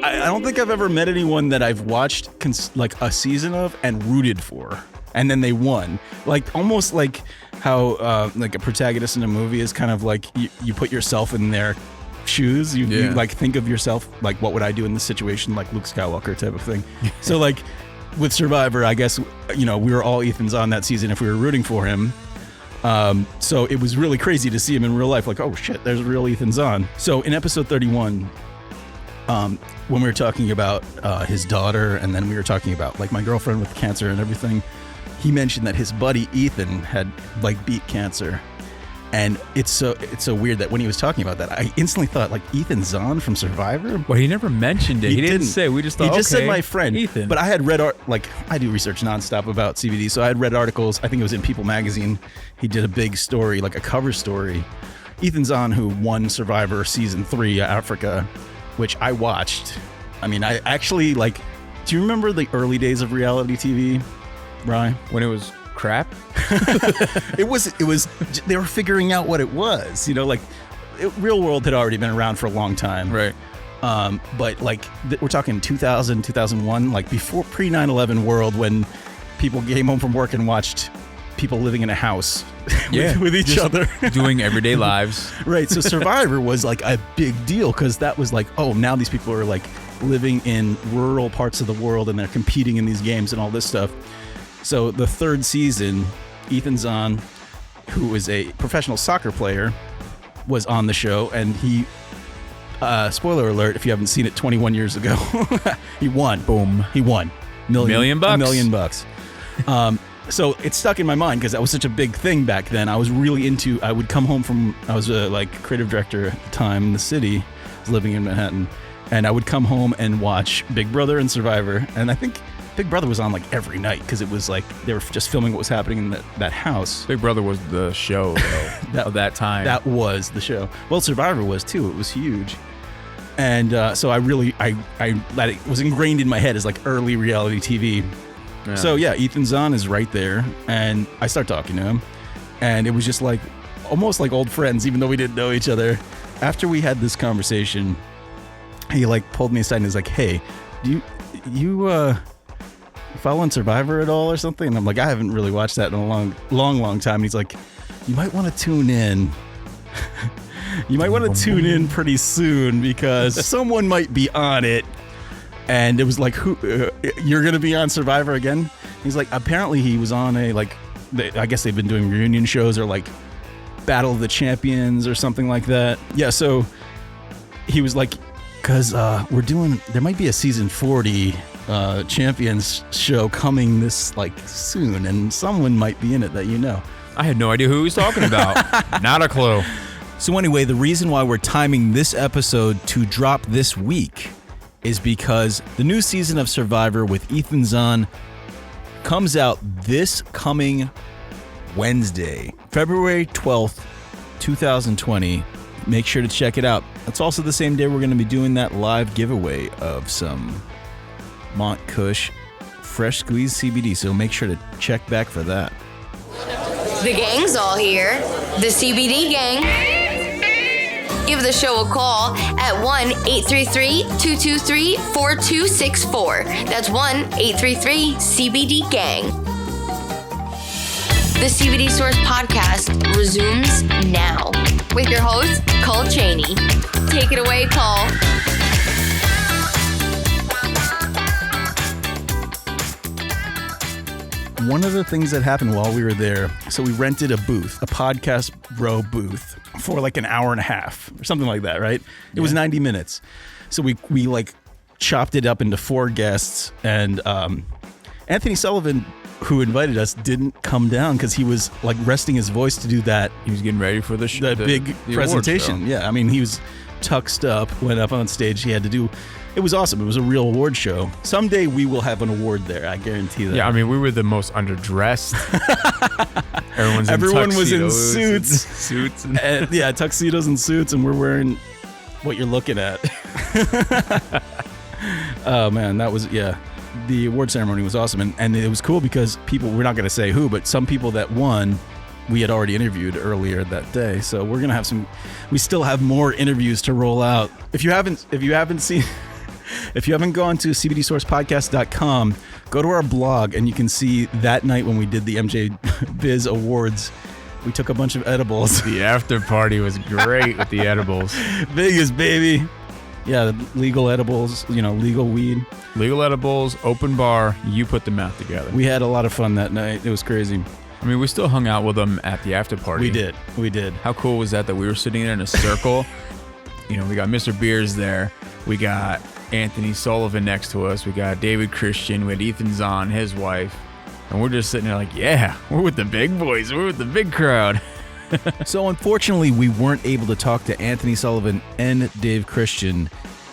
I don't think I've ever met anyone that I've watched like a season of and rooted for, and then they won. Like almost like how like a protagonist in a movie is kind of like you put yourself in their shoes. You like think of yourself like, what would I do in this situation? Like Luke Skywalker type of thing. So like with Survivor, I guess, we were all Ethan's on that season if we were rooting for him. So it was really crazy to see him in real life. Like, oh shit, there's real Ethan's on. So in episode 31, when we were talking about his daughter, and then we were talking about like my girlfriend with cancer and everything, he mentioned that his buddy Ethan had like beat cancer. And it's so weird that when he was talking about that, I instantly thought like Ethan Zohn from Survivor. Well, he never mentioned it. He didn't say. We just thought, he just okay, said my friend Ethan. But I had read I do research nonstop about CBD, so I had read articles. I think it was in People magazine. He did a big story, like a cover story. Ethan Zohn, who won Survivor season 3 Africa, which I watched. I mean, I actually like. Do you remember the early days of reality TV, Ryan? When it was crap. It was. They were figuring out what it was. You know, like Real World had already been around for a long time, Right. But like we're talking 2000, 2001, like before pre 9/11 world, when people came home from work and watched people living in a house with each just other, doing everyday lives. right? So Survivor was like a big deal because that was like, oh, now these people are like living in rural parts of the world and they're competing in these games and all this stuff. So the 3rd season, Ethan Zohn, who is a professional soccer player, was on the show, and he, spoiler alert, if you haven't seen it, 21 years ago, he won. Boom. He won. Million bucks? $1 million. So it stuck in my mind because that was such a big thing back then. I was really into, I would come home from, I was a like creative director at the time in the city, I was living in Manhattan, and I would come home and watch Big Brother and Survivor, and I think Big Brother was on like every night because it was like they were just filming what was happening in that house. Big Brother was the show though, of that time. That was the show. Well, Survivor was too. It was huge. And so that was ingrained in my head as like early reality TV. Yeah. So yeah, Ethan Zohn is right there, and I start talking to him, and it was just like almost like old friends, even though we didn't know each other. After we had this conversation, he like pulled me aside and he's like, "Hey, do you following Survivor at all or something?" And I'm like, "I haven't really watched that in a long time." And he's like, "You might want to tune in." You might want to tune in pretty soon because someone might be on it. And it was like, who? You're going to be on Survivor again? He's like, apparently he was on I guess they've been doing reunion shows or like Battle of the Champions or something like that. Yeah, so he was like, because there might be a season 40 Champions show coming this like soon, and someone might be in it that you know. I had no idea who he was talking about. Not a clue. So anyway, the reason why we're timing this episode to drop this week is because the new season of Survivor with Ethan Zohn comes out this coming Wednesday, February 12th, 2020. Make sure to check it out. It's also the same day we're going to be doing that live giveaway of some MONTKUSH fresh squeezed CBD, so make sure to check back for that. The gang's all here. The CBD gang. Give the show a call at 1-833-223-4264. That's 1-833-CBD-GANG. The CBD Source Podcast resumes now with your host, Cole Cheney. Take it away, Cole. One of the things that happened while we were there, so we rented a booth, a podcast bro booth, for like an hour and a half or something like that, right? It was 90 minutes. So we like chopped it up into 4 guests, and Anthony Sullivan, who invited us, didn't come down because he was like resting his voice to do that. He was getting ready for the big presentation. Yeah, I mean, he was tucked up, went up on stage. He had to do. It was awesome. It was a real award show. Someday we will have an award there. I guarantee that. Yeah, I mean, we were the most underdressed. Everyone was in suits. And yeah, tuxedos and suits, and we're wearing what you're looking at. Oh man, that was the award ceremony was awesome, and it was cool because people, we're not going to say who, but some people that won we had already interviewed earlier that day. So we're gonna have we still have more interviews to roll out. If you haven't seen. If you haven't gone to cbdsourcepodcast.com, go to our blog and you can see that night when we did the MJ Biz Awards. We took a bunch of edibles. The after party was great with the edibles. Vegas, baby. Yeah, legal edibles, legal weed. Legal edibles, open bar, you put the math together. We had a lot of fun that night. It was crazy. I mean, we still hung out with them at the after party. We did. How cool was that we were sitting there in a circle? We got Mr. Beers there. We got Anthony Sullivan next to us. We got David Christian. We had Ethan Zohn, his wife. And we're just sitting there like, yeah, we're with the big boys. We're with the big crowd. So unfortunately, we weren't able to talk to Anthony Sullivan and Dave Christian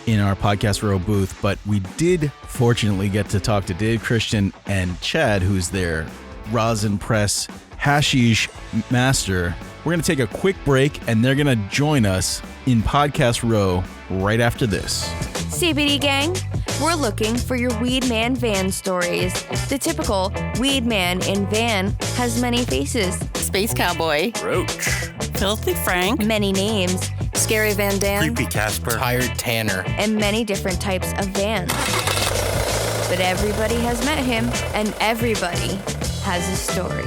in our Podcast Row booth, but we did fortunately get to talk to Dave Christian and Chad, who's their rosin press hashish master. We're going to take a quick break, and they're going to join us in Podcast Row right after this. CBD gang, we're looking for your weed man van stories. The typical weed man in van has many faces, Space Cowboy, Roach, Filthy Frank, many names, Scary Van Dam, Creepy Casper, Tired Tanner, and many different types of vans. But everybody has met him, and everybody has a story.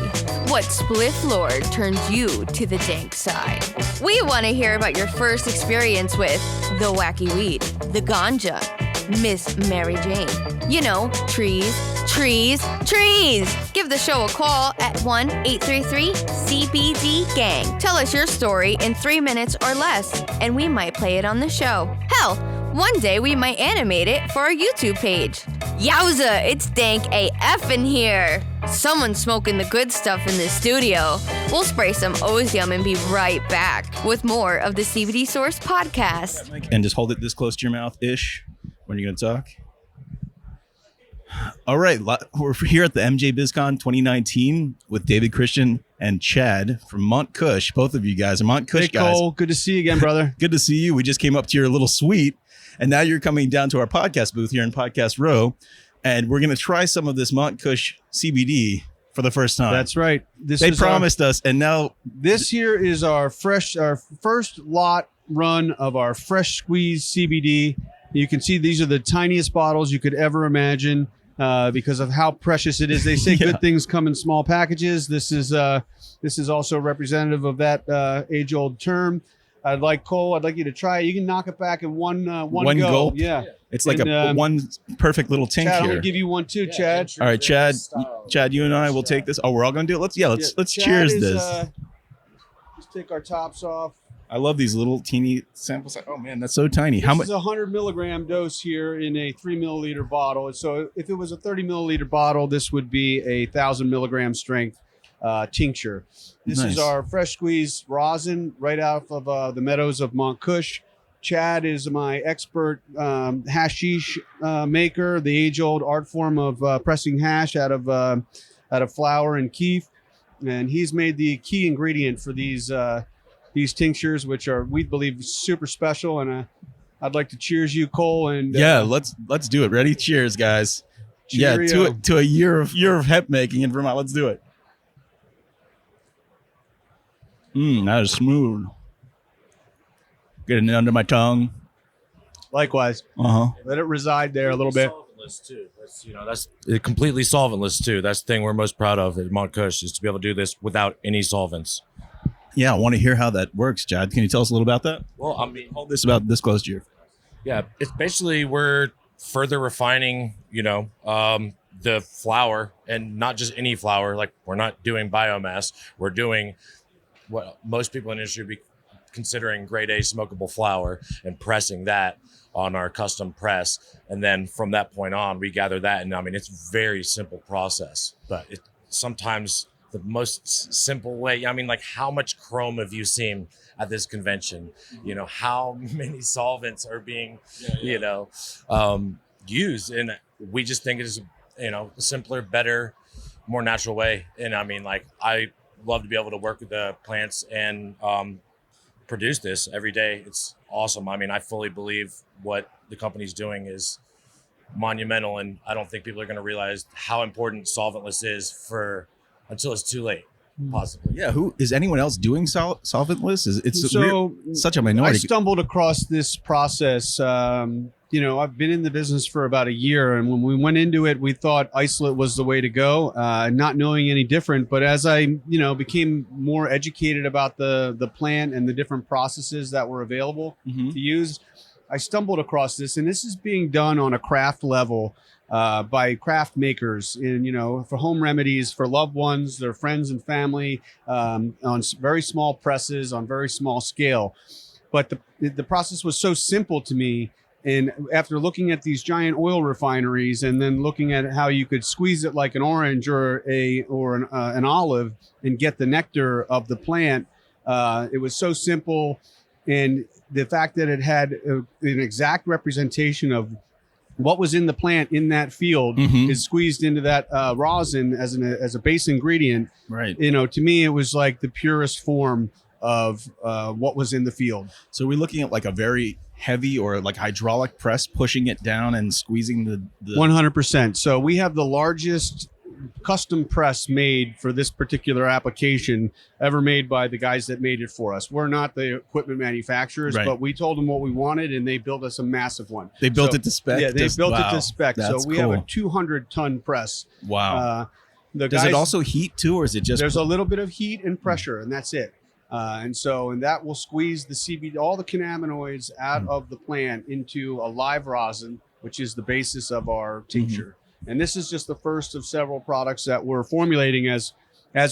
What spliff lord turned you to the dank side? We want to hear about your first experience with the wacky weed, the ganja, Miss Mary Jane. You know, trees, trees, trees. Give the show a call at 1-833-CBD-GANG. Tell us your story in 3 minutes or less, and we might play it on the show. Hell, one day we might animate it for our YouTube page. Yowza, it's dank AF in here. Someone's smoking the good stuff in the studio. We'll spray some Ozium and be right back with more of the CBD Source Podcast. And just hold it this close to your mouth-ish when you're going to talk. All right, we're here at the MJ BizCon 2019 with David Christian and Chad from MONTKUSH. Both of you guys are MONTKUSH guys. Cole, good to see you again, brother. Good to see you. We just came up to your little suite, and now you're coming down to our podcast booth here in Podcast Row, and we're going to try some of this MONTKUSH CBD for the first time. That's right. They promised us, and now this here is our first lot run of our fresh squeeze CBD. You can see these are the tiniest bottles you could ever imagine because of how precious it is. They say good things come in small packages. This is also representative of that age-old term. I'd like you to try it. You can knock it back in one go. Gulp. Yeah. It's like a one perfect little tink Chad, here. I'm gonna give you one too, Chad. All right, Chad, you and I will take this. Oh, we're all gonna do it. Let's cheers this. Just take our tops off. I love these little teeny samples. Oh man, that's so tiny. This is a 100 milligram dose here in a 3 milliliter bottle. So if it was a 30 milliliter bottle, this would be a 1,000 milligram strength tincture. This is our fresh squeeze rosin right out of the meadows of MONTKUSH. Chad is my expert hashish maker, the age-old art form of pressing hash out of flower and keef, and he's made the key ingredient for these tinctures, which are, we believe, super special. And I'd like to cheers you, Cole. And let's do it. Ready? Cheers, guys. Cheerio. Yeah, to a year of hemp making in Vermont. Let's do it. That is smooth. Getting it under my tongue. Likewise. Let it reside there a little bit. Solventless too. That's completely solventless too. That's the thing we're most proud of at MONTKUSH, is to be able to do this without any solvents. Yeah, I want to hear how that works, Chad. Can you tell us a little about that? Well, I mean, hold this about this close to you. Yeah, it's basically we're further refining, the flower, and not just any flower. Like, we're not doing biomass. We're doing what most people in the industry be considering grade A smokable flower, and pressing that on our custom press. And then from that point on, we gather that. And I mean, it's a very simple process, but it sometimes the most simple way. I mean, like, how much chrome have you seen at this convention? How many solvents are being, used? And we just think it is, a simpler, better, more natural way. And I mean, like, I love to be able to work with the plants and produce this every day. It's awesome. I mean, I fully believe what the company's doing is monumental, and I don't think people are going to realize how important solventless is until it's too late, possibly. Yeah, who is anyone else doing solventless? It's such a minority. I stumbled across this process. I've been in the business for about a year, and when we went into it, we thought isolate was the way to go, not knowing any different. But as I, became more educated about the plant and the different processes that were available to use, I stumbled across this, and this is being done on a craft level by craft makers for home remedies for loved ones, their friends and family, on very small presses, on very small scale. But the process was so simple to me. And after looking at these giant oil refineries, and then looking at how you could squeeze it like an orange or an olive and get the nectar of the plant, It was so simple. And the fact that it had an exact representation of what was in the plant in that field is squeezed into that rosin as a base ingredient. Right. To me, it was like the purest form of what was in the field. So we're looking at like a very heavy or like hydraulic press pushing it down and squeezing the 100%. So we have the largest custom press made for this particular application ever made by the guys that made it for us. We're not the equipment manufacturers, but we told them what we wanted and they built us a massive one. They built it to spec? Yeah, they built it to spec. That's so we have a 200-ton press. Wow. Does it also heat too, or is it just... There's a little bit of heat and pressure, and that's it. And that will squeeze the CBD, all the cannabinoids out of the plant into a live rosin, which is the basis of our tincture. And this is just the first of several products that we're formulating as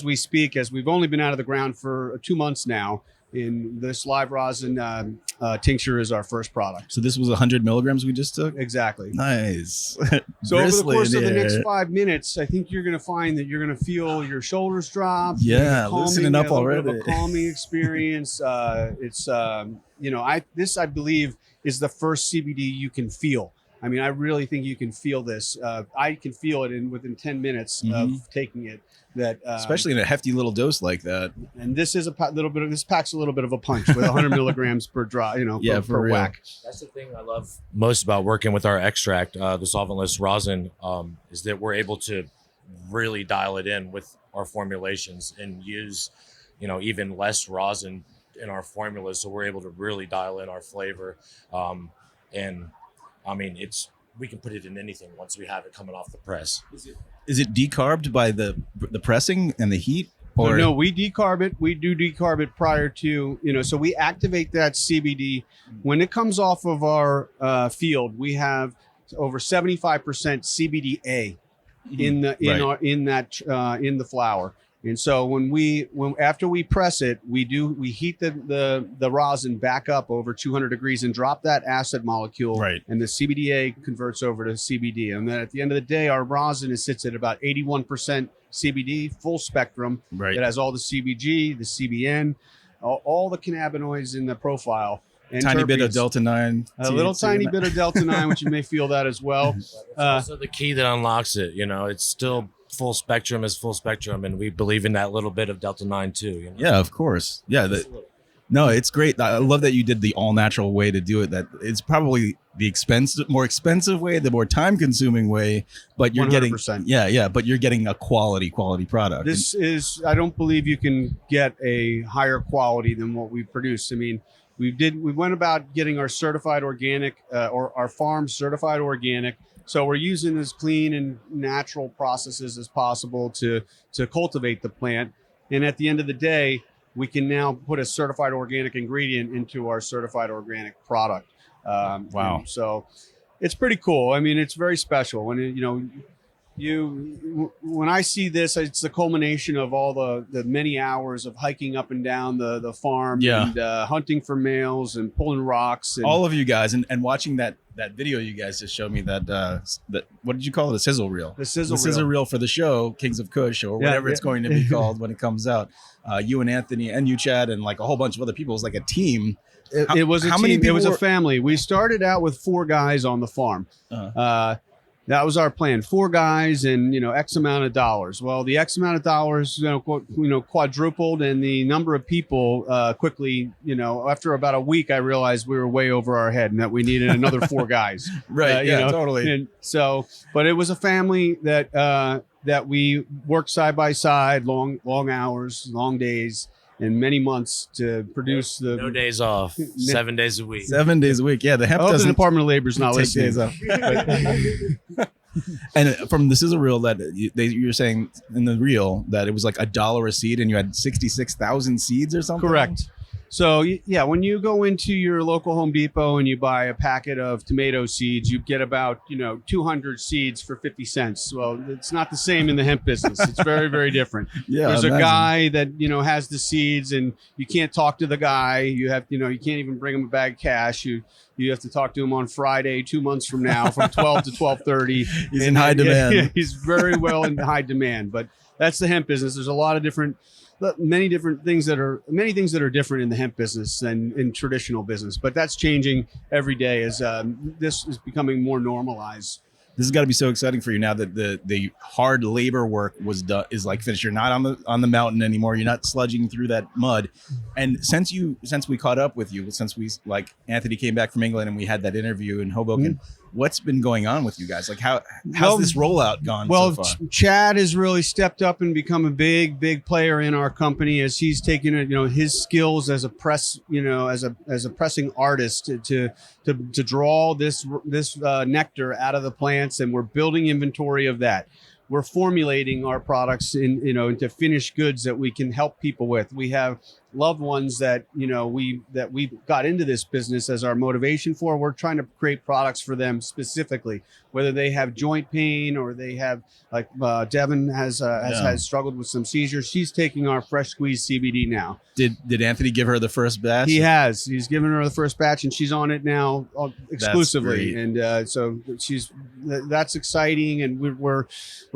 we speak, as we've only been out of the ground for 2 months now. In this live rosin tincture is our first product. So this was 100 milligrams we just took? Exactly. Nice. So over the course of the next 5 minutes, I think you're going to find that you're going to feel your shoulders drop. Yeah, loosening up already. A calming experience. It's I believe is the first CBD you can feel. I mean, I really think you can feel this. I can feel it within 10 minutes of taking it. That especially in a hefty little dose like that. And this is this packs a little bit of a punch with 100 milligrams per drop. Per whack. That's the thing I love most about working with our extract, the solventless rosin, is that we're able to really dial it in with our formulations and use, even less rosin in our formulas, so we're able to really dial in our flavor. And I mean, we can put it in anything once we have it coming off the press. Is it decarbed by the pressing and the heat? Or no, we decarb it. We do decarb it prior to, so we activate that CBD. When it comes off of our field, we have over 75% CBDA in the flower. And so after we press it, we heat the rosin back up over 200 degrees and drop that acid molecule. Right. And the CBDA converts over to CBD. And then at the end of the day, our rosin sits at about 81% CBD, full spectrum. Right. It has all the CBG, the CBN, all the cannabinoids in the profile. And tiny terpenes. bit of Delta 9. A little tiny bit of Delta 9, which you may feel that as well. It's also the key that unlocks it. It's still full spectrum is full spectrum, and we believe in that little bit of Delta 9 too. Yeah, of course. Yeah, no, it's great. I love that you did the all natural way to do it. That it's probably the more expensive way, the more time consuming way, but you're 100%. getting but you're getting a quality product. I don't believe you can get a higher quality than what we produce. I mean, we went about getting our certified organic or our farm certified organic. So we're using as clean and natural processes as possible to cultivate the plant. And at the end of the day, we can now put a certified organic ingredient into our certified organic product. Wow. So it's pretty cool. I mean, it's very special. When when I see this, it's the culmination of all the many hours of hiking up and down the farm and hunting for males and pulling rocks. And all of you guys and watching that video you guys just showed me that what did you call it? A sizzle reel. The sizzle reel for the show, Kings of Kush, or whatever it's going to be called when it comes out. You and Anthony and you, Chad, and like a whole bunch of other people. It was like a team. It was a team. It was a family. We started out with 4 guys on the farm. That was our plan. 4 guys and, X amount of dollars. Well, the X amount of dollars, quadrupled, and the number of people quickly, after about a week, I realized we were way over our head and that we needed another 4 guys. Right. Totally. And so, but it was a family that we worked side by side, long hours, long days, and many months to produce the no days off, 7 days a week. 7 days a week. Yeah, the hemp doesn't. The Department of Labor is not take days off. And from the sizzle reel that you're saying in the reel that it was like $1 a seed, and you had 66,000 seeds or something. Correct. So yeah, when you go into your local Home Depot and you buy a packet of tomato seeds, you get about 200 seeds for 50 cents. Well, it's not the same in the hemp business. It's very, very different. Yeah, there's a guy that has the seeds, and you can't talk to the guy. You have you can't even bring him a bag of cash. You have to talk to him on Friday 2 months from now, from 12 to 12:30. He's in high demand. Yeah, he's very well in high demand. But that's the hemp business. There's a lot of different many things that are different in the hemp business than in traditional business, but that's changing every day as this is becoming more normalized. This has got to be so exciting for you now that the hard labor work is like finished. You're not on the mountain anymore. You're not sludging through that mud. And since we caught up with you, since we like Anthony came back from England and we had that interview in Hoboken, what's been going on with you guys? Like how's this rollout gone so far? Chad has really stepped up and become a big player in our company as he's taken his skills as a as a pressing artist to draw this nectar out of the plants, and we're building inventory of that. We're formulating our products into finished goods that we can help people with. We have loved ones that we got into this business as our motivation for. We're trying to create products for them specifically, whether they have joint pain or they have Devin has struggled with some seizures. She's taking our fresh squeezed CBD now. Did Anthony give her the first batch? He has. He's given her the first batch, and she's on it now exclusively. And so that's exciting. And we're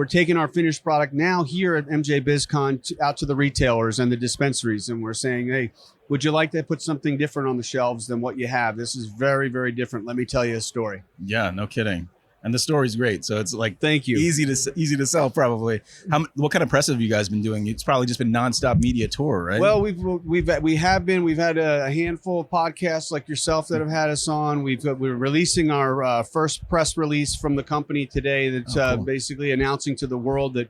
taking our finished product now here at MJ BizCon out to the retailers and the dispensaries, and we're saying, hey, would you like to put something different on the shelves than what you have? This is very, very different. Let me tell you a story. Yeah, no kidding. And the story's great. So it's like, thank you. Easy to sell, probably. What kind of press have you guys been doing? It's probably just been nonstop media tour, right? Well, we've had a handful of podcasts like yourself that have had us on. We're releasing our first press release from the company today. That's cool. Basically announcing to the world that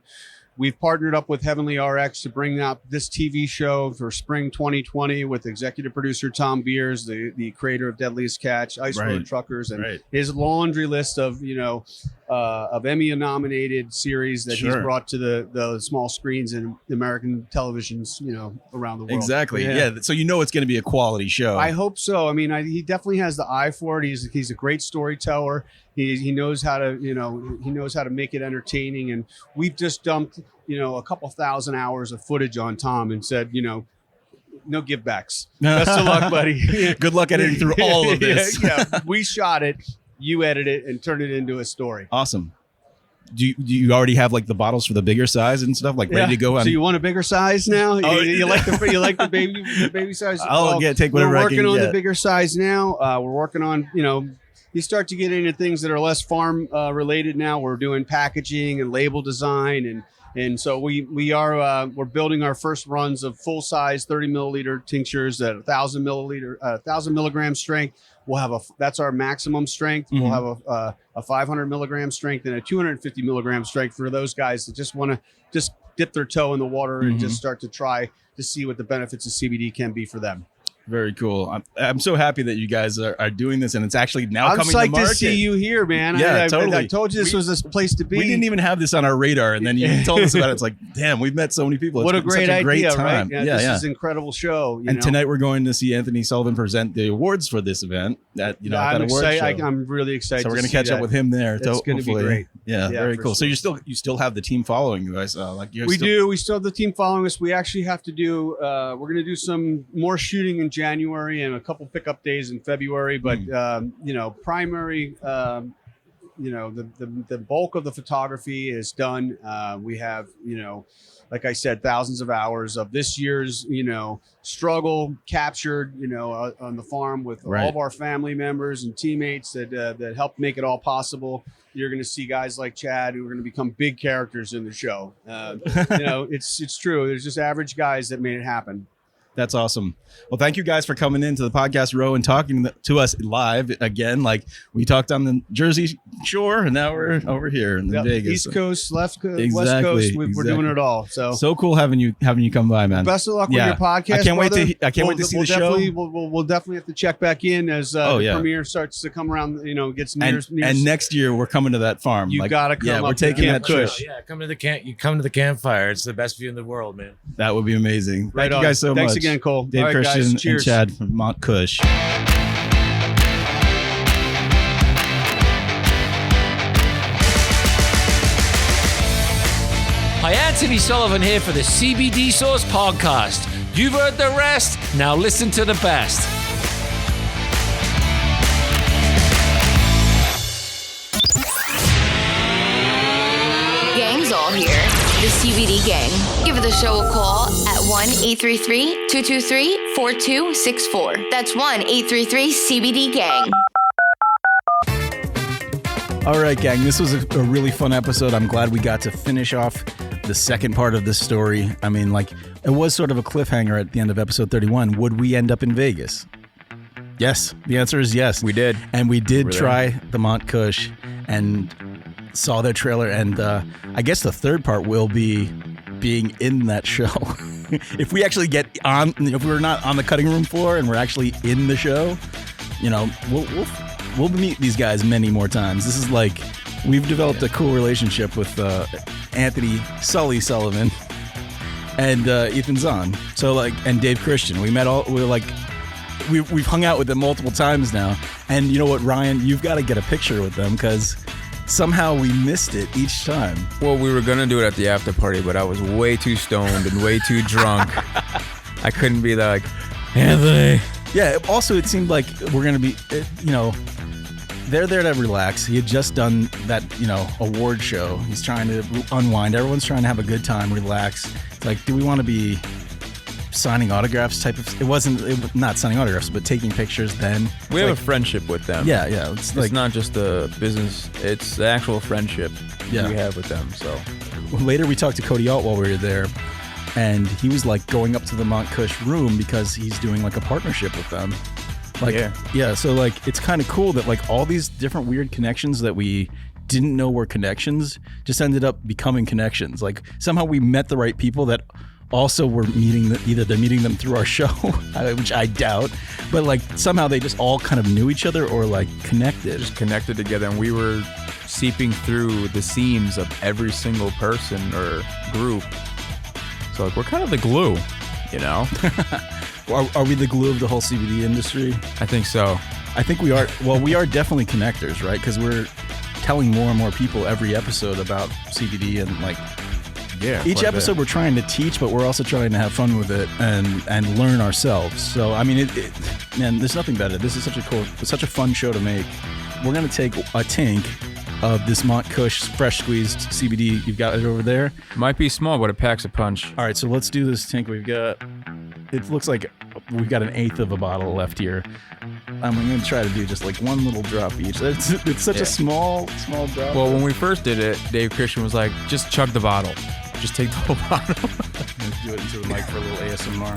we've partnered up with Heavenly RX to bring out this TV show for spring 2020 with executive producer Thom Beers, the creator of Deadliest Catch, Ice Road Truckers, and his laundry list of Emmy-nominated series that he's brought to the small screens in American televisions, around the world. Exactly. Yeah. So it's going to be a quality show. I hope so. I mean, he definitely has the eye for it. He's a great storyteller. He knows how to make it entertaining, and we've just dumped a couple thousand hours of footage on Tom and said no give backs. Best of luck, buddy. Good luck editing through all of this. We shot it, you edit it, and turn it into a story. Awesome. Do you already have like the bottles for the bigger size and stuff ready to go? So you want a bigger size now? You like the baby size? Take whatever I can get. We're working on the bigger size now. We're working on you start to get into things that are less farm related now. We're doing packaging and label design, and so we're building our first runs of full size 30 milliliter tinctures at 1,000 milligram strength. That's our maximum strength. Mm-hmm. We'll have a 500 milligram strength and a 250 milligram strength for those guys that just want to just dip their toe in the water and just start to try to see what the benefits of CBD can be for them. Very cool. I'm so happy that you guys are doing this, and it's actually now coming to market. I'm psyched to see you here, man. Yeah, totally. I told you this was this place to be. We didn't even have this on our radar, and then you told us about it. It's like, damn, we've met so many people. What a great idea, great time. Right? This is an incredible show. Tonight we're going to see Anthony Sullivan present the awards for this event. I'm really excited. So we're going to catch up with him there. It's going to be great. Yeah, very cool. Sure. So you still have the team following you guys. We do. We still have the team following us. We actually have to do. We're going to do some more shooting in January and a couple pickup days in February. But primary. The bulk of the photography is done. We have like I said, thousands of hours of this year's struggle captured on the farm with all of our family members and teammates that helped make it all possible. You're going to see guys like Chad who are going to become big characters in the show. It's true. There's just average guys that made it happen. That's awesome. Well, thank you guys for coming into the podcast row and talking to us live again. Like we talked on the Jersey Shore, and now we're over here in the Vegas. East Coast, West Coast. We're doing it all. So cool having you come by, man. Best of luck with your podcast. I can't wait to see the show. We'll definitely have to check back in as the premiere starts to come around. Gets near. And next year we're coming to that farm. You gotta come. Yeah, we're taking that trip. Yeah, come to the campfire. It's the best view in the world, man. That would be amazing. Thank you guys so much. Thanks again, Cole. Dave Christian and Chad from MONTKUSH. Hi, Anthony Sullivan here for the CBD Source Podcast. You've heard the rest, now listen to the best. Gang's all here. The CBD CBD Gang. Give the show a call at 1-833-223-4264. That's 1-833-CBD-GANG. All right, gang, this was a really fun episode. I'm glad we got to finish off the second part of this story. I mean, like, it was sort of a cliffhanger at the end of episode 31. Would we end up in Vegas? Yes. The answer is yes. We did. And we did try the MONTKUSH and saw their trailer. And I guess the third part will be being in that show. If we actually get on, if we're not on the cutting room floor and we're actually in the show, you know, we'll meet these guys many more times. This is like, we've developed a cool relationship with Anthony Sully Sullivan and Ethan Zohn. So like, and Dave Christian. We've hung out with them multiple times now. And you know what, Ryan, you've got to get a picture with them because somehow we missed it each time. Well, we were going to do it at the after party, but I was way too stoned and way too drunk. I couldn't be like, Anthony. Yeah, also it seemed like we're going to be, you know, they're there to relax. He had just done that, you know, award show. He's trying to unwind. Everyone's trying to have a good time, relax. It's like, do we want to be signing autographs type of? It was not signing autographs, but taking pictures then. We have a friendship with them. Yeah. It's not just a business. It's the actual friendship we have with them. So later we talked to Cody Alt while we were there. And he was like going up to the MONTKUSH room because he's doing like a partnership with them. Like, yeah. So like, it's kind of cool that like all these different weird connections that we didn't know were connections just ended up becoming connections. Like somehow we met the right people that also were meeting either they're meeting them through our show, which I doubt, but like somehow they just all kind of knew each other or like connected. Just connected together, and we were seeping through the seams of every single person or group. So like, we're kind of the glue, you know? Are we the glue of the whole CBD industry? I think so. I think we are. Well, we are definitely connectors, right? Because we're telling more and more people every episode about CBD and like, each episode we're trying to teach, but we're also trying to have fun with it and learn ourselves. So I mean, man, there's nothing better. This is such a fun show to make. We're gonna take a TINK of this MONTKUSH fresh squeezed CBD. You've got it over there. Might be small, but it packs a punch. All right, so let's do this TINK. It looks like we've got 1/8 of a bottle left here. I'm going to try to do just like one little drop each. It's such a small drop. Well, when we first did it, Dave Christian was like, just chug the bottle. Just take the whole bottle. Let's do it into the mic for a little ASMR. All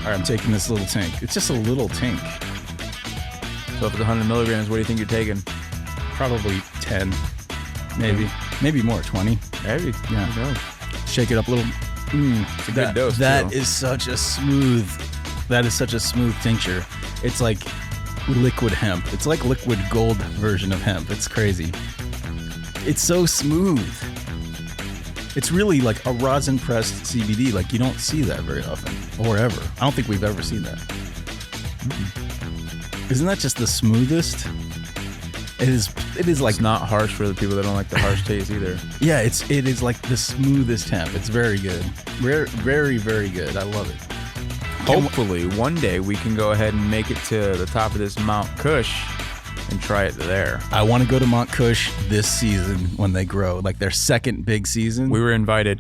right, I'm taking this little TINK. It's just a little TINK. So if it's 100 milligrams, what do you think you're taking? Probably 10, maybe more, 20. Maybe. Yeah. Shake it up a little. It's a good dose. That is such a smooth tincture. It's like liquid hemp. It's like liquid gold version of hemp. It's crazy. It's so smooth. It's really like a rosin pressed CBD. Like you don't see that very often, or ever. I don't think we've ever seen that. Isn't that just the smoothest? It is like, it's not harsh for the people that don't like the harsh taste either. Yeah, it is like the smoothest hemp. It's very good. Very, very good. I love it. Hopefully, one day we can go ahead and make it to the top of this MONTKUSH and try it there. I want to go to MONTKUSH this season when they grow, like their second big season. We were invited,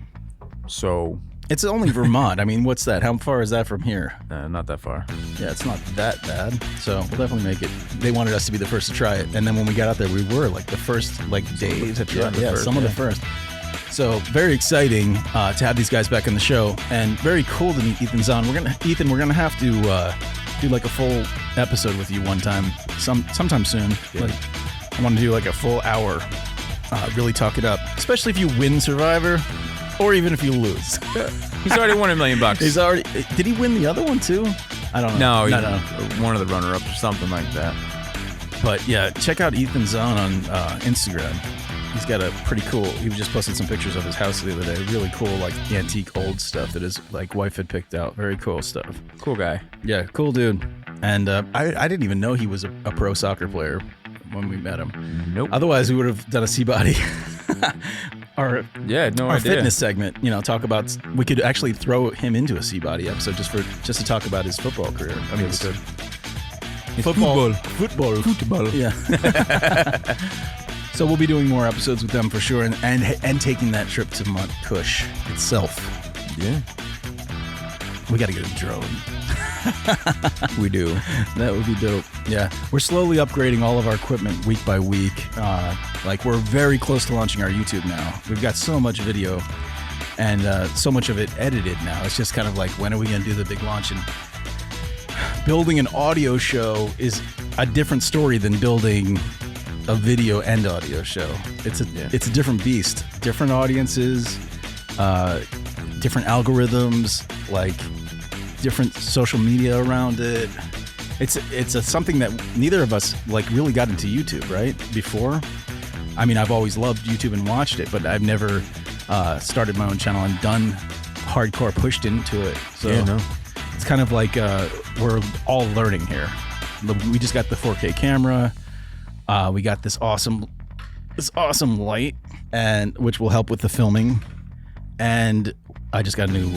so... It's only Vermont. I mean, what's that? How far is that from here? Not that far. Yeah, it's not that bad. So we'll definitely make it. They wanted us to be the first to try it. And then when we got out there, we were like the first day to try it. Yeah, some of the first. So very exciting to have these guys back on the show, and very cool to meet Ethan Zohn. We're gonna have to do like a full episode with you one time, sometime soon. Yeah. Like, I want to do like a full hour, really talk it up, especially if you win Survivor, or even if you lose. He's already won $1 million. He's already. Did he win the other one too? I don't know. No. One of the runner-ups or something like that. But yeah, check out Ethan Zohn on Instagram. He's got a pretty cool. He just posted some pictures of his house the other day. Really cool, like antique old stuff that his like wife had picked out. Very cool stuff. Cool guy. Yeah, cool dude. And I didn't even know he was a pro soccer player when we met him. Nope. Otherwise, we would have done a C-body. Our idea. Fitness segment. You know, talk about. We could actually throw him into a C-body episode just to talk about his football career. I mean, Football. Football. Yeah. So we'll be doing more episodes with them for sure, and taking that trip to MONTKUSH itself. Yeah. We got to get a drone. We do. That would be dope. Yeah. We're slowly upgrading all of our equipment week by week. We're very close to launching our YouTube now. We've got so much video and so much of it edited now. It's just kind of like, when are we going to do the big launch? And building an audio show is a different story than building a video and audio show. It's a different beast. Different audiences, different algorithms, like different social media around it. It's something that neither of us like really got into YouTube, right? Before. I mean, I've always loved YouTube and watched it, but I've never started my own channel and done hardcore pushed into it. So it's kind of like we're all learning here. We just got the 4K camera. We got this awesome light, and which will help with the filming. And I just got a new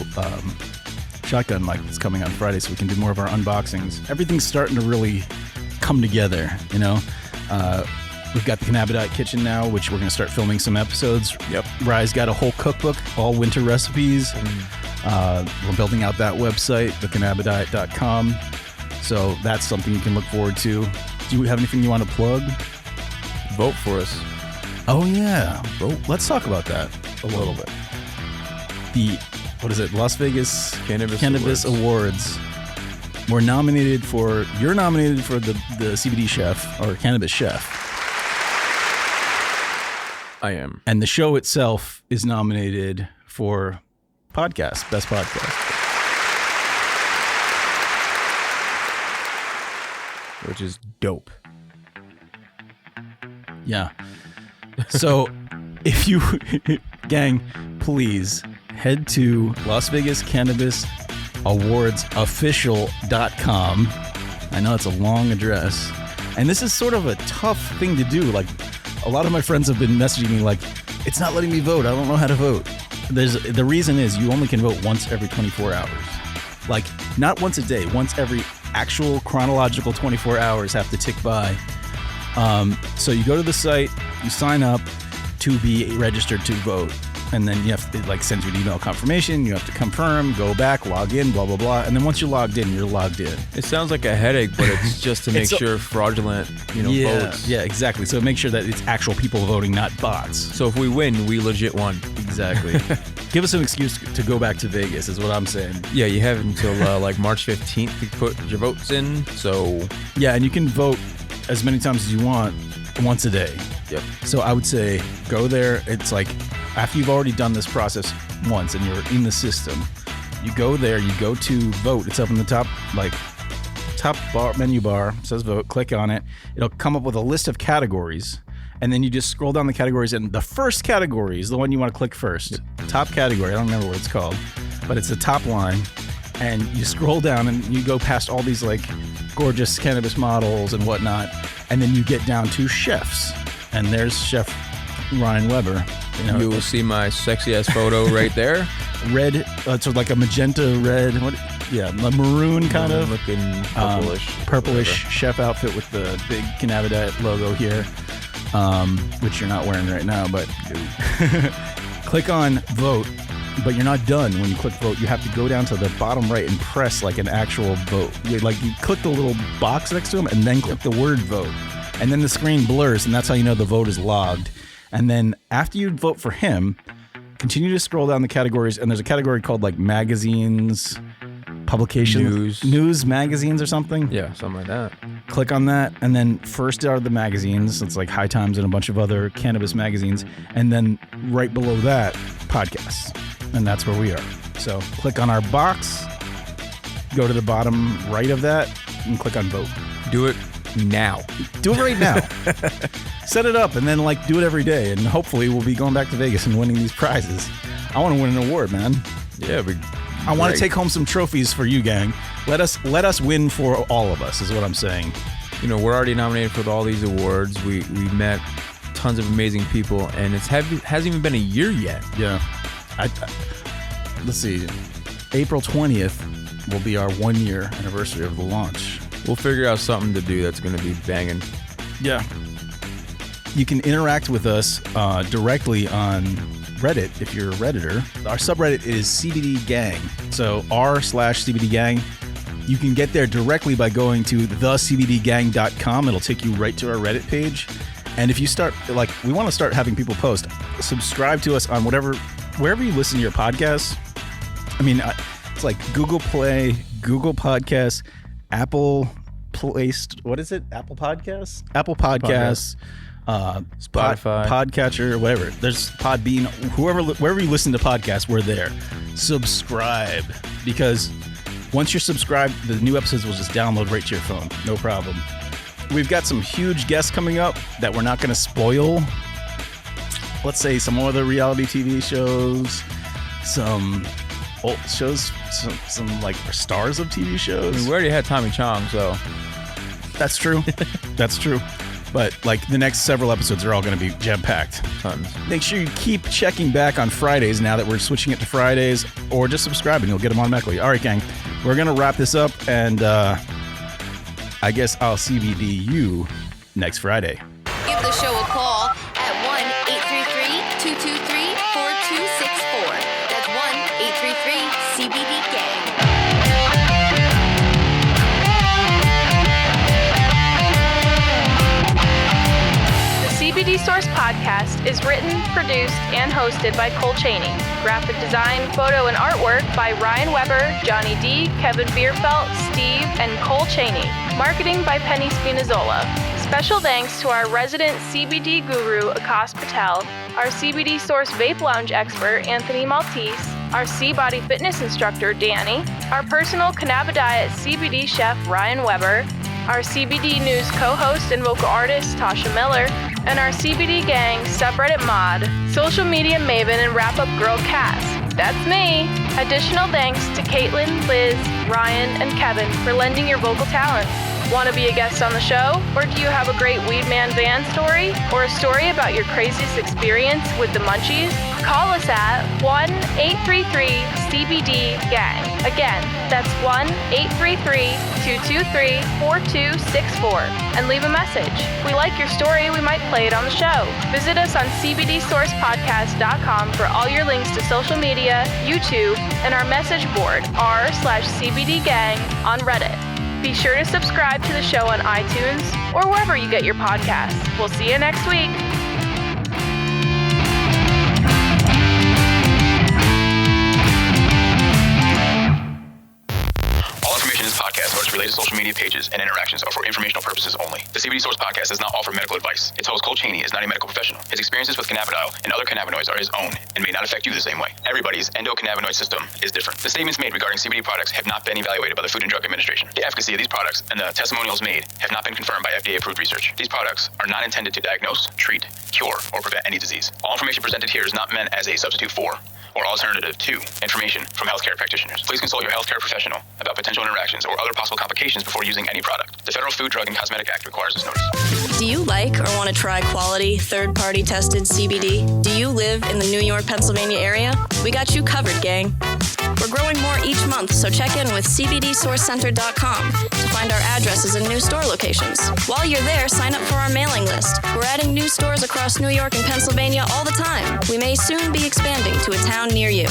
shotgun mic that's coming on Friday, so we can do more of our unboxings. Everything's starting to really come together, you know. We've got the Cannabis kitchen now, which we're going to start filming some episodes. Yep. Rye's got a whole cookbook, all winter recipes. We're building out that website, thecannabisdiet.com. So that's something you can look forward to. Do you have anything you want to plug? Vote for us. Oh, yeah. Vote. Let's talk about that a little bit. What is it? Las Vegas Cannabis Awards. You're nominated for the CBD chef or cannabis chef. I am. And the show itself is nominated for podcast, best podcast. Which is dope. Yeah. So if you, gang, please head to Las Vegas Cannabis Awards official.com. I know it's a long address. And this is sort of a tough thing to do. Like, a lot of my friends have been messaging me like, it's not letting me vote. I don't know how to vote. The reason is you only can vote once every 24 hours. Like, not once a day, once every actual chronological 24 hours have to tick by. So you go to the site, you sign up to be registered to vote. And then you have to send you an email confirmation. You have to confirm, go back, log in, blah, blah, blah. And then once you're logged in, you're logged in. It sounds like a headache, but it's just to make sure fraudulent, votes. Yeah, exactly. So make sure that it's actual people voting, not bots. So if we win, we legit won. Exactly. Give us an excuse to go back to Vegas is what I'm saying. Yeah, you have until March 15th to put your votes in. So yeah, and you can vote as many times as you want, once a day. Yep. So I would say go there. It's like after you've already done this process once and you're in the system, you go there, you go to vote. It's up in the top bar, menu bar, it says vote, click on it. It'll come up with a list of categories. And then you just scroll down the categories, and the first category is the one you want to click first. Yep. Top category, I don't remember what it's called, but it's the top line. And you scroll down and you go past all these gorgeous cannabis models and whatnot. And then you get down to chefs. And there's Chef Ryan Weber. You will see my sexy ass photo right there. Red, it's like a magenta red, a maroon kind of looking purplish chef outfit with the big Cannabis Diet logo here, which you're not wearing right now. But click on vote. But you're not done when you click vote. You have to go down to the bottom right and press an actual vote. You click the little box next to him and then click the word vote. And then the screen blurs, and that's how you know the vote is logged. And then after you vote for him, continue to scroll down the categories, and there's a category called magazines, publications, news magazines or something. Yeah, something like that. Click on that, and then first are the magazines. It's like High Times and a bunch of other cannabis magazines. And then right below that, podcasts. And that's where we are. So click on our box, go to the bottom right of that, and click on vote. Do it now. Do it right now. Set it up and then do it every day. And hopefully we'll be going back to Vegas and winning these prizes. I want to win an award, man. Yeah, I want to take home some trophies for you, gang. Let us win for all of us is what I'm saying. We're already nominated for all these awards. We met tons of amazing people, and it hasn't even been a year yet. Yeah. Let's see. April 20th will be our 1 year anniversary of the launch. We'll figure out something to do that's going to be banging. Yeah. You can interact with us directly on Reddit if you're a Redditor. Our subreddit is CBD Gang. So r/CBD Gang. You can get there directly by going to thecbdgang.com. It'll take you right to our Reddit page. And if you start, like, we want to start having people post, subscribe to us on wherever you listen to your podcasts. I mean, it's like Google Play, Google Podcasts, Apple Play, what is it? Apple Podcasts? Apple Podcasts. Spotify, Podcatcher, whatever. There's Podbean, wherever you listen to podcasts, we're there. Subscribe, because once you're subscribed, the new episodes will just download right to your phone. No problem. We've got some huge guests coming up that we're not going to spoil. Let's say some other reality TV shows, some old shows, some like stars of TV shows. I mean, we already had Tommy Chong, so that's true. That's true. But like the next several episodes are all going to be jam-packed. Tons. Make sure you keep checking back on Fridays now that we're switching it to Fridays, or just subscribe and you'll get them automatically. All right, gang. We're going to wrap this up, and I guess I'll CBD you next Friday. Give the show a call at 1-833-223-4264. That's 1-833-CBD-GANG. CBD Source Podcast is written, produced, and hosted by Cole Cheney. Graphic design, photo, and artwork by Ryan Weber, Johnny D, Kevin Bierfelt, Steve, and Cole Cheney. Marketing by Penny Spinazzola. Special thanks to our resident CBD guru, Akash Patel, our CBD Source Vape Lounge expert, Anthony Maltese, our C-Body Fitness instructor, Danny, our personal Cannabidiet CBD chef, Ryan Weber, our CBD News co-host and vocal artist, Tasha Miller, and our CBD Gang subreddit mod, social media maven, and wrap-up girl Cass. That's me. Additional thanks to Caitlin, Liz, Ryan, and Kevin for lending your vocal talents. Want to be a guest on the show? Or do you have a great Weed Man van story? Or a story about your craziest experience with the munchies? Call us at 1-833-CBD-GANG. Again, that's 1-833-223-4264. And leave a message. We like your story, we might play it on the show. Visit us on CBDSourcePodcast.com for all your links to social media, YouTube, and our message board, r/CBD-GANG on Reddit. Be sure to subscribe to the show on iTunes or wherever you get your podcasts. We'll see you next week. Podcast or its related social media pages and interactions are for informational purposes only. The CBD Source Podcast does not offer medical advice. Its host, Cole Cheney, is not a medical professional. His experiences with cannabidiol and other cannabinoids are his own and may not affect you the same way. Everybody's endocannabinoid system is different. The statements made regarding CBD products have not been evaluated by the Food and Drug Administration. The efficacy of these products and the testimonials made have not been confirmed by FDA-approved research. These products are not intended to diagnose, treat, cure, or prevent any disease. All information presented here is not meant as a substitute for or alternative to information from healthcare practitioners. Please consult your healthcare professional about potential interactions or other possible complications before using any product. The Federal Food, Drug, and Cosmetic Act requires this notice. Do you like or want to try quality, third-party tested CBD? Do you live in the New York, Pennsylvania area? We got you covered, gang. We're growing more each month, so check in with CBDSourceCenter.com to find our addresses and new store locations. While you're there, sign up for our mailing list. We're adding new stores across New York and Pennsylvania all the time. We may soon be expanding to a town near you.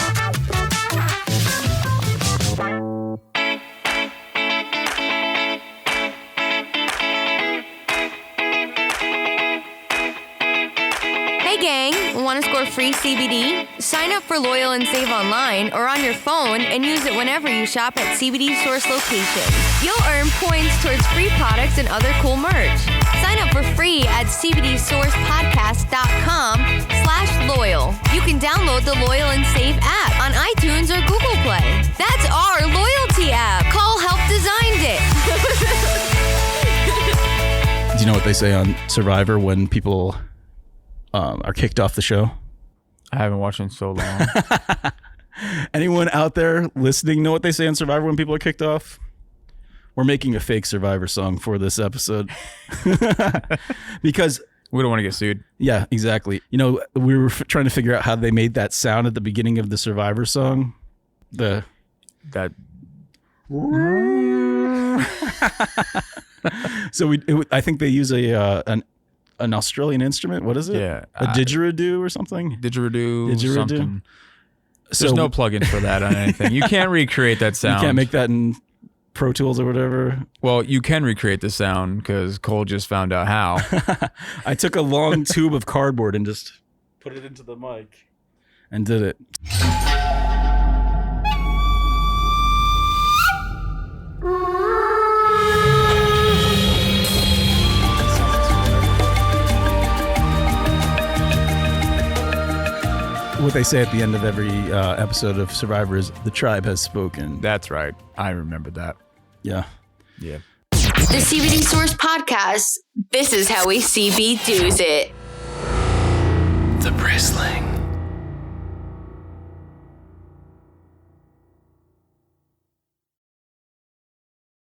Hey gang, want to score free CBD? Sign up for Loyal and Save online or on your phone and use it whenever you shop at CBD Source locations. You'll earn points towards free products and other cool merch. Sign up for free at CBDSourcePodcast.com/loyal. You can download the Loyal and Save app on iTunes or Google Play. That's our loyalty app. Call Help Designed it. Do you know what they say on Survivor when people are kicked off the show? I haven't watched in so long. Anyone out there listening know what they say on Survivor when people are kicked off? We're making a fake Survivor song for this episode. Because we don't want to get sued. Yeah, exactly. You know, we were trying to figure out how they made that sound at the beginning of the Survivor song. So I think they use an an Australian instrument. What is it? Yeah. A didgeridoo or something? Didgeridoo. Something. There's no plugin for that on anything. You can't recreate that sound. You can't make that in Pro Tools or whatever. Well, you can recreate the sound because Cole just found out how. I took a long tube of cardboard and just put it into the mic and did it. What they say at the end of every episode of Survivor is, the tribe has spoken. That's right. I remember that. Yeah. Yeah. The CBD Source Podcast. This is how we CB do's it. The Bristling.